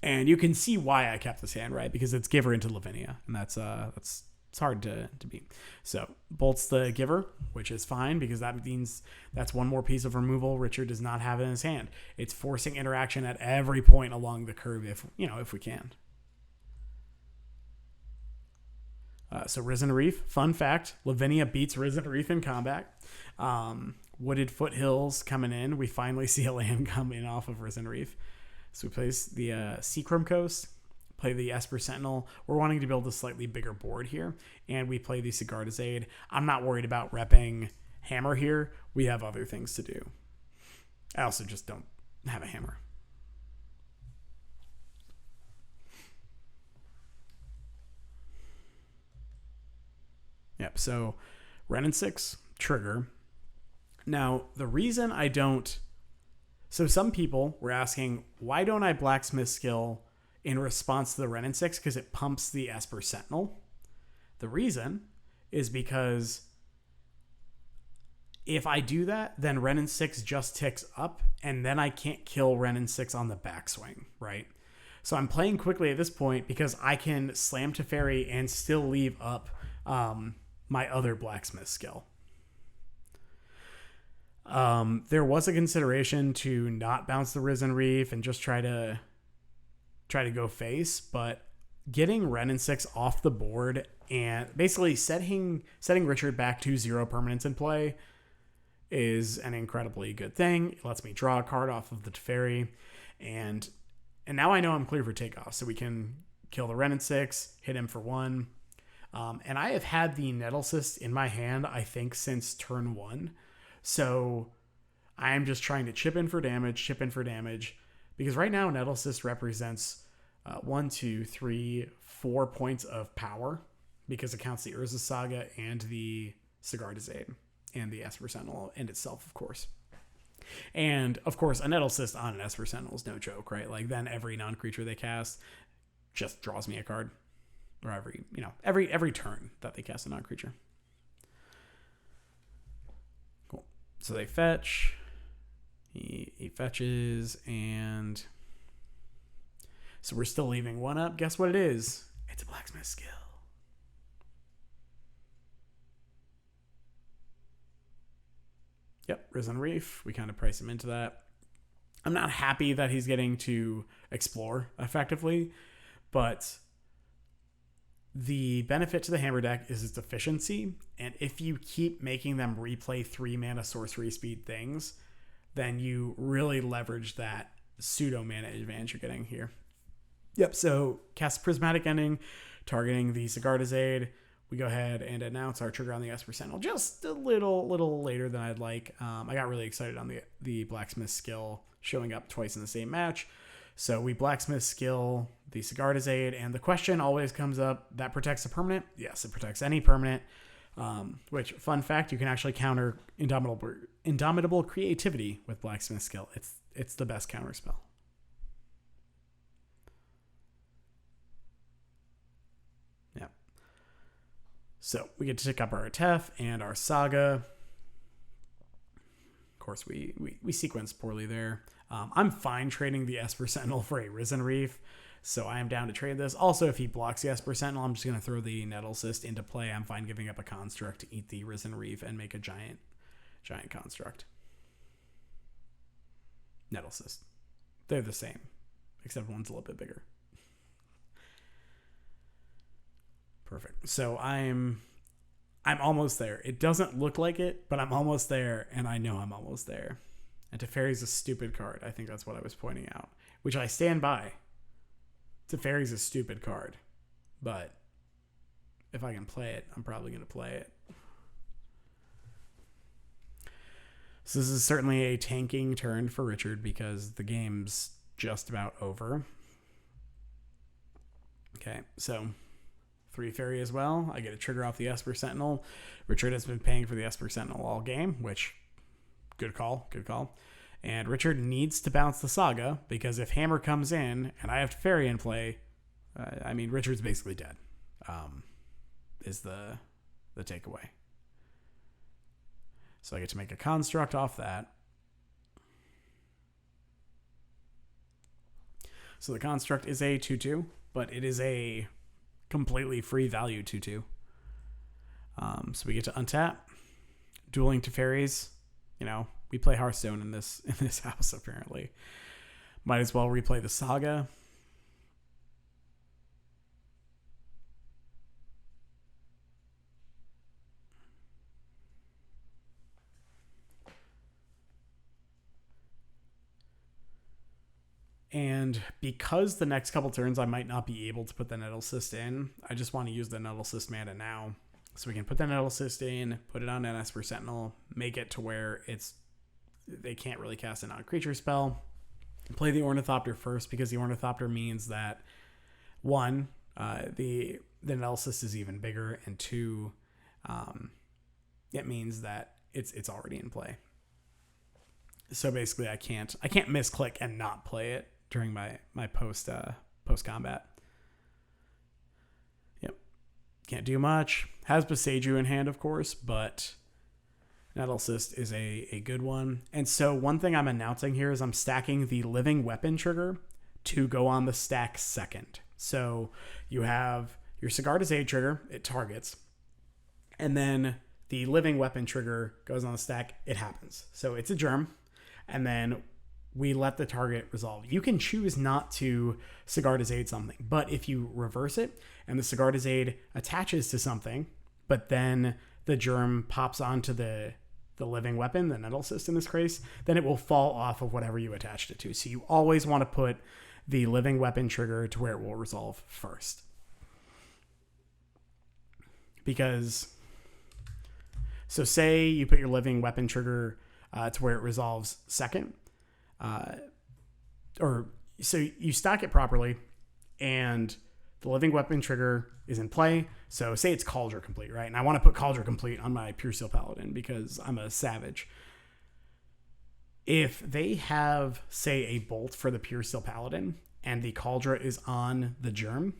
And you can see why I kept this hand, right? Because it's Giver into Lavinia, and that's it's hard to beat. So bolts the Giver, which is fine because that means that's one more piece of removal Richard does not have in his hand. It's forcing interaction at every point along the curve if we can. So Risen Reef, fun fact, Lavinia beats Risen Reef in combat, Wooded Foothills coming in. We finally see a land come in off of Risen Reef. So we play the Seacrum Coast, play the Esper Sentinel. We're wanting to build a slightly bigger board here, and we play the Sigardizade. I'm not worried about repping Hammer here. We have other things to do. I also just don't have a Hammer. Yep, so Wrenn and 6, trigger. Now, the reason I don't... So some people were asking, why don't I Blacksmith skill in response to the Wrenn and 6? Because it pumps the Esper Sentinel. The reason is because if I do that, then Wrenn and 6 just ticks up, and then I can't kill Wrenn and 6 on the backswing, right? So I'm playing quickly at this point because I can slam Teferi and still leave up my other Blacksmith skill. There was a consideration to not bounce the Risen Reef and just try to go face, but getting Wrenn and 6 off the board and basically setting Richard back to 0 permanents in play is an incredibly good thing. It lets me draw a card off of the Teferi, and now I know I'm clear for takeoff, so we can kill the Wrenn and 6, hit him for 1. And I have had the Nettlecyst in my hand, I think, since turn 1. So I'm just trying to chip in for damage, because right now Nettlecyst represents 1, 2, 3, 4 points of power, because it counts the Urza Saga and the Sigardizade and the Esper Sentinel and itself, of course. And, of course, a Nettlecyst on an Esper Sentinel is no joke, right? Like, then every non-creature they cast just draws me a card. Or every turn that they cast a non-creature. Cool. So they fetch. He fetches, and so we're still leaving 1 up. Guess what it is? It's a Blacksmith skill. Yep, Risen Reef. We kind of price him into that. I'm not happy that he's getting to explore effectively, but the benefit to the Hammer deck is its efficiency, and if you keep making them replay 3-mana sorcery speed things, then you really leverage that pseudo-mana advantage you're getting here. Yep, so cast Prismatic Ending, targeting the Sigardizade. We go ahead and announce our trigger on the Esper Sentinel just a little later than I'd like. I got really excited on the Blacksmith skill showing up twice in the same match. So we Blacksmith skill the Sigardizade, and the question always comes up, that protects a permanent? Yes, it protects any permanent, which, fun fact, you can actually counter Indomitable Creativity with Blacksmith skill. It's the best counter spell. Yeah. So we get to pick up our Tef and our Saga. Of course, we sequence poorly there. I'm fine trading the Esper Sentinel for a Risen Reef, so I am down to trade this. Also, if he blocks the Esper Sentinel, I'm just going to throw the Nettlecyst into play. I'm fine giving up a Construct to eat the Risen Reef and make a giant Construct. Nettlecyst. They're the same, except one's a little bit bigger. Perfect. So I'm almost there. It doesn't look like it, but I'm almost there, and I know I'm almost there. And Teferi's a stupid card. I think that's what I was pointing out, which I stand by. Teferi's a stupid card, but if I can play it, I'm probably going to play it. So this is certainly a tanking turn for Richard because the game's just about over. Okay, so 3 Fairy as well. I get a trigger off the Esper Sentinel. Richard has been paying for the Esper Sentinel all game, which... Good call. And Richard needs to bounce the Saga, because if Hammer comes in and I have Teferi in play, Richard's basically dead, is the takeaway. So I get to make a Construct off that. So the Construct is a 2/2, but it is a completely free value 2/2. So we get to untap, dueling Teferis. We play Hearthstone in this house, apparently. Might as well replay the Saga. And because the next couple turns I might not be able to put the Nettle Cyst in, I just want to use the Nettle Cyst mana now. So we can put the Nettle Cyst in, put it on an Esper Sentinel, make it to where they can't really cast a non-creature spell. Play the Ornithopter first, because the Ornithopter means that, one, the Nettle Cyst is even bigger, and two, it means that it's already in play. So basically I can't misclick and not play it during my post combat. Yep. Can't do much. Has Boseiju in hand, of course, but Nettle Cyst is a good one. And so one thing I'm announcing here is I'm stacking the Living Weapon trigger to go on the stack second. So you have your Sigarda's Aid trigger, it targets, and then the Living Weapon trigger goes on the stack, it happens. So it's a germ, and then we let the target resolve. You can choose not to Sigarda's Aid something, but if you reverse it and the Sigarda's Aid attaches to something, but then the germ pops onto the Living Weapon, the Nettle Cyst in this case, then it will fall off of whatever you attached it to. So you always want to put the Living Weapon trigger to where it will resolve first. Because, so say you put your Living Weapon trigger to where it resolves second, or so you stack it properly, and the Living Weapon trigger is in play. So say it's Cauldron Complete, right? And I want to put Cauldron Complete on my Pure Steel Paladin because I'm a savage. If they have, say, a bolt for the Pure Steel Paladin and the Cauldron is on the germ,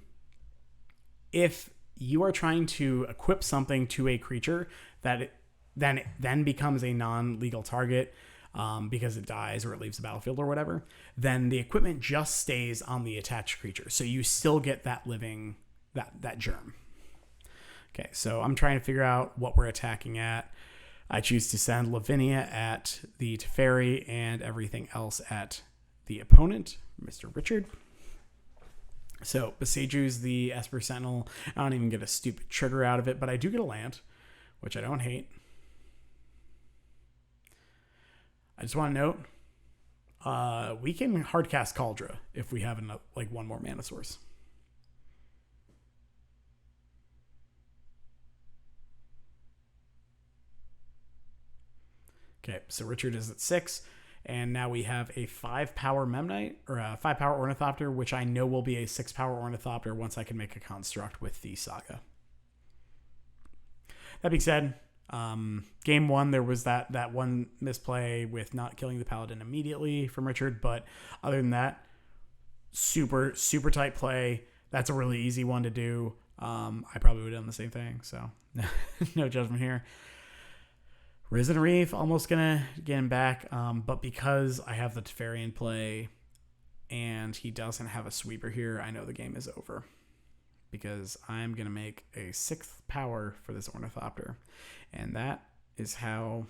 if you are trying to equip something to a creature that then becomes a non-legal target because it dies or it leaves the battlefield or whatever, then the equipment just stays on the attached creature. So you still get that living, that germ. Okay, so I'm trying to figure out what we're attacking at. I choose to send Lavinia at the Teferi and everything else at the opponent, Mr. Richard. So Boseiju's the Esper Sentinel. I don't even get a stupid trigger out of it, but I do get a land, which I don't hate. I just want to note, we can hardcast Cauldron if we have one more mana source. Okay, so Richard is at 6, and now we have a 5-power Memnite, or a 5-power Ornithopter, which I know will be a 6-power Ornithopter once I can make a construct with the Saga. That being said, game 1, there was that one misplay with not killing the Paladin immediately from Richard, but other than that, super tight play. That's a really easy one to do. I probably would have done the same thing, so no judgment here. Risen Reef, almost gonna get him back, but because I have the Teferi in play and he doesn't have a sweeper here, I know the game is over. Because I'm gonna make a 6th power for this Ornithopter, and that is how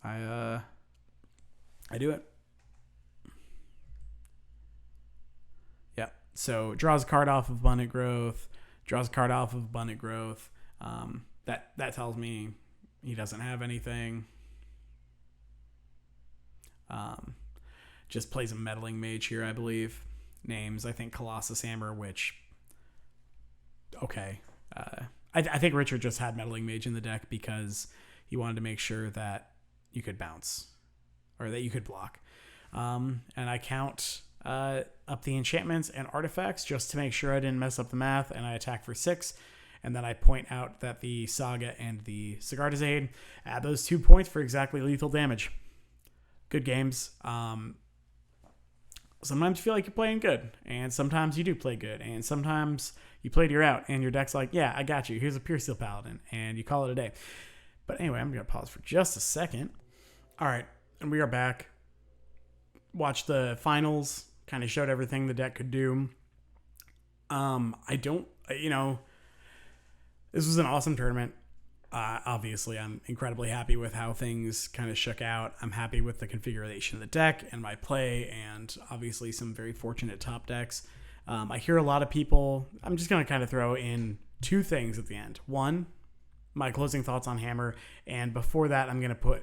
I do it. Yeah. So draws a card off of Abundant Growth. Draws a card off of Abundant Growth. That tells me he doesn't have anything. Just plays a Meddling Mage here, I believe. Names, I think, Colossus Hammer, which, okay. I think Richard just had Meddling Mage in the deck because he wanted to make sure that you could bounce, or that you could block. And I count up the enchantments and artifacts just to make sure I didn't mess up the math, and I attack for 6. And then I point out that the Saga and the Sigarda's Aid add those 2 points for exactly lethal damage. Good games. Sometimes you feel like you're playing good, and sometimes you do play good, and sometimes you played your out, and your deck's like, yeah, I got you. Here's a Pure Steel Paladin, and you call it a day. But anyway, I'm going to pause for just a second. All right, and we are back. Watched the finals, kind of showed everything the deck could do. This was an awesome tournament. Obviously, I'm incredibly happy with how things kind of shook out. I'm happy with the configuration of the deck and my play, and obviously some very fortunate top decks. I hear a lot of people. I'm just going to kind of throw in 2 things at the end. One, my closing thoughts on Hammer, and before that, I'm going to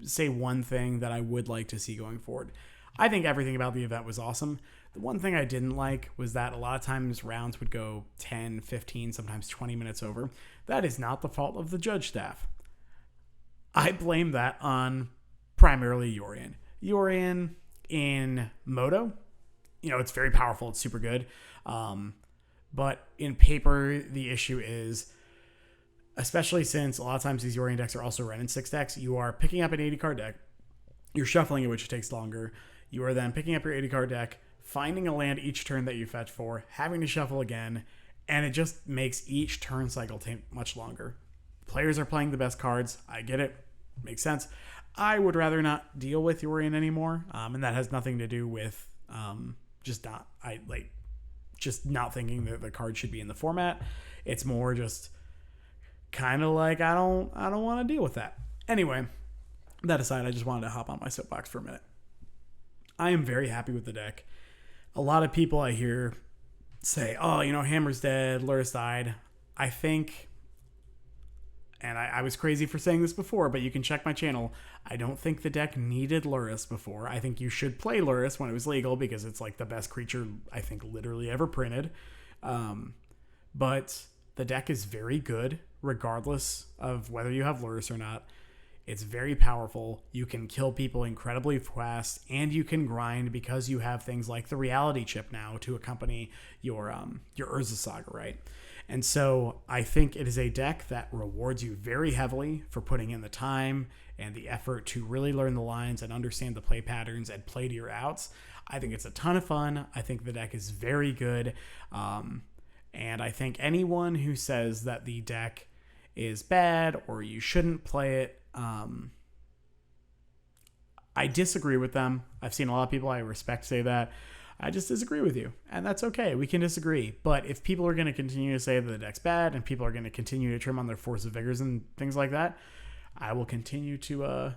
say one thing that I would like to see going forward. I think everything about the event was awesome. The one thing I didn't like was that a lot of times rounds would go 10, 15, sometimes 20 minutes over. That is not the fault of the judge staff. I blame that on primarily Yorion. Yorion in Moto, it's very powerful. It's super good. But in paper, the issue is, especially since a lot of times these Yorion decks are also Ren and 6 decks, you are picking up an 80 card deck, you're shuffling it, which takes longer. You are then picking up your 80 card deck, finding a land each turn that you fetch for, having to shuffle again, and it just makes each turn cycle take much longer. Players are playing the best cards. I get it. Makes sense. I would rather not deal with Yorion anymore, and that has nothing to do with just not thinking that the card should be in the format. It's more just kind of like I don't want to deal with that. Anyway, that aside, I just wanted to hop on my soapbox for a minute. I am very happy with the deck. A lot of people I hear say, oh, Hammer's dead, Lurrus died. I think, and I was crazy for saying this before, but you can check my channel. I don't think the deck needed Lurrus before. I think you should play Lurrus when it was legal because it's like the best creature I think literally ever printed. But the deck is very good regardless of whether you have Lurrus or not. It's very powerful. You can kill people incredibly fast, and you can grind because you have things like the reality chip now to accompany your Urza Saga, right? And so I think it is a deck that rewards you very heavily for putting in the time and the effort to really learn the lines and understand the play patterns and play to your outs. I think it's a ton of fun. I think the deck is very good. And I think anyone who says that the deck is bad or you shouldn't play it, I disagree with them. I've seen a lot of people I respect say that. I just disagree with you, and that's okay. We can disagree. But if people are going to continue to say that the deck's bad and people are going to continue to trim on their Force of Vigors and things like that, I will continue to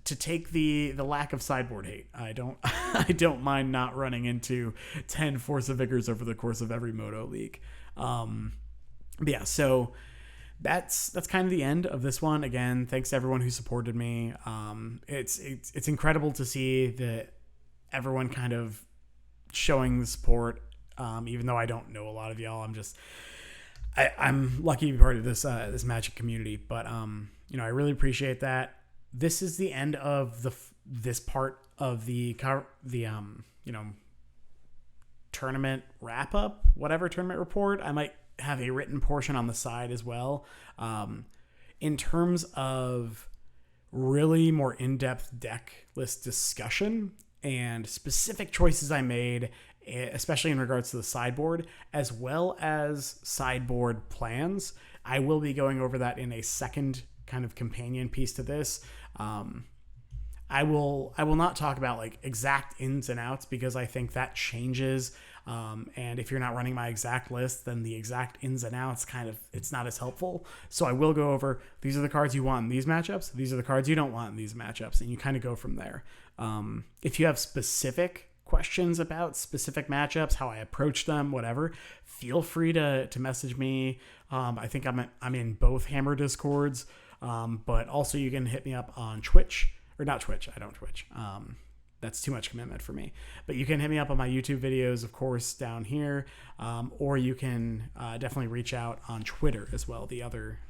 take the lack of sideboard hate. I don't mind not running into 10 Force of Vigors over the course of every Moto League. But yeah, so that's kind of the end of this one. Again, thanks to everyone who supported me. It's incredible to see that everyone kind of showing the support, even though I don't know a lot of y'all. I'm lucky to be part of this Magic community, but I really appreciate that. This is the end of this part of the tournament wrap up, whatever tournament report. I might have a written portion on the side as well. In terms of really more in-depth deck list discussion and specific choices I made, especially in regards to the sideboard, as well as sideboard plans, I will be going over that in a second kind of companion piece to this. I will not talk about like exact ins and outs because I think that changes. And if you're not running my exact list, then the exact ins and outs it's not as helpful. So I will go over, these are the cards you want in these matchups. These are the cards you don't want in these matchups. And you kind of go from there. If you have specific questions about specific matchups, how I approach them, whatever, feel free to message me. I think I'm in both Hammer Discords, but also you can hit me up on Twitch. Or not Twitch. I don't Twitch. That's too much commitment for me. But you can hit me up on my YouTube videos, of course, down here. Or you can definitely reach out on Twitter as well, the other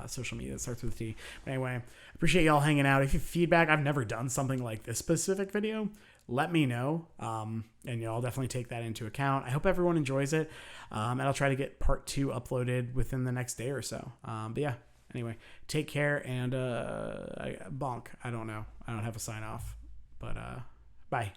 social media that starts with a T. But anyway, appreciate y'all hanging out. If you have feedback, I've never done something like this specific video, let me know. And I'll definitely take that into account. I hope everyone enjoys it. And I'll try to get part 2 uploaded within the next day or so. But yeah. Anyway, take care and bonk. I don't know. I don't have a sign off, but bye.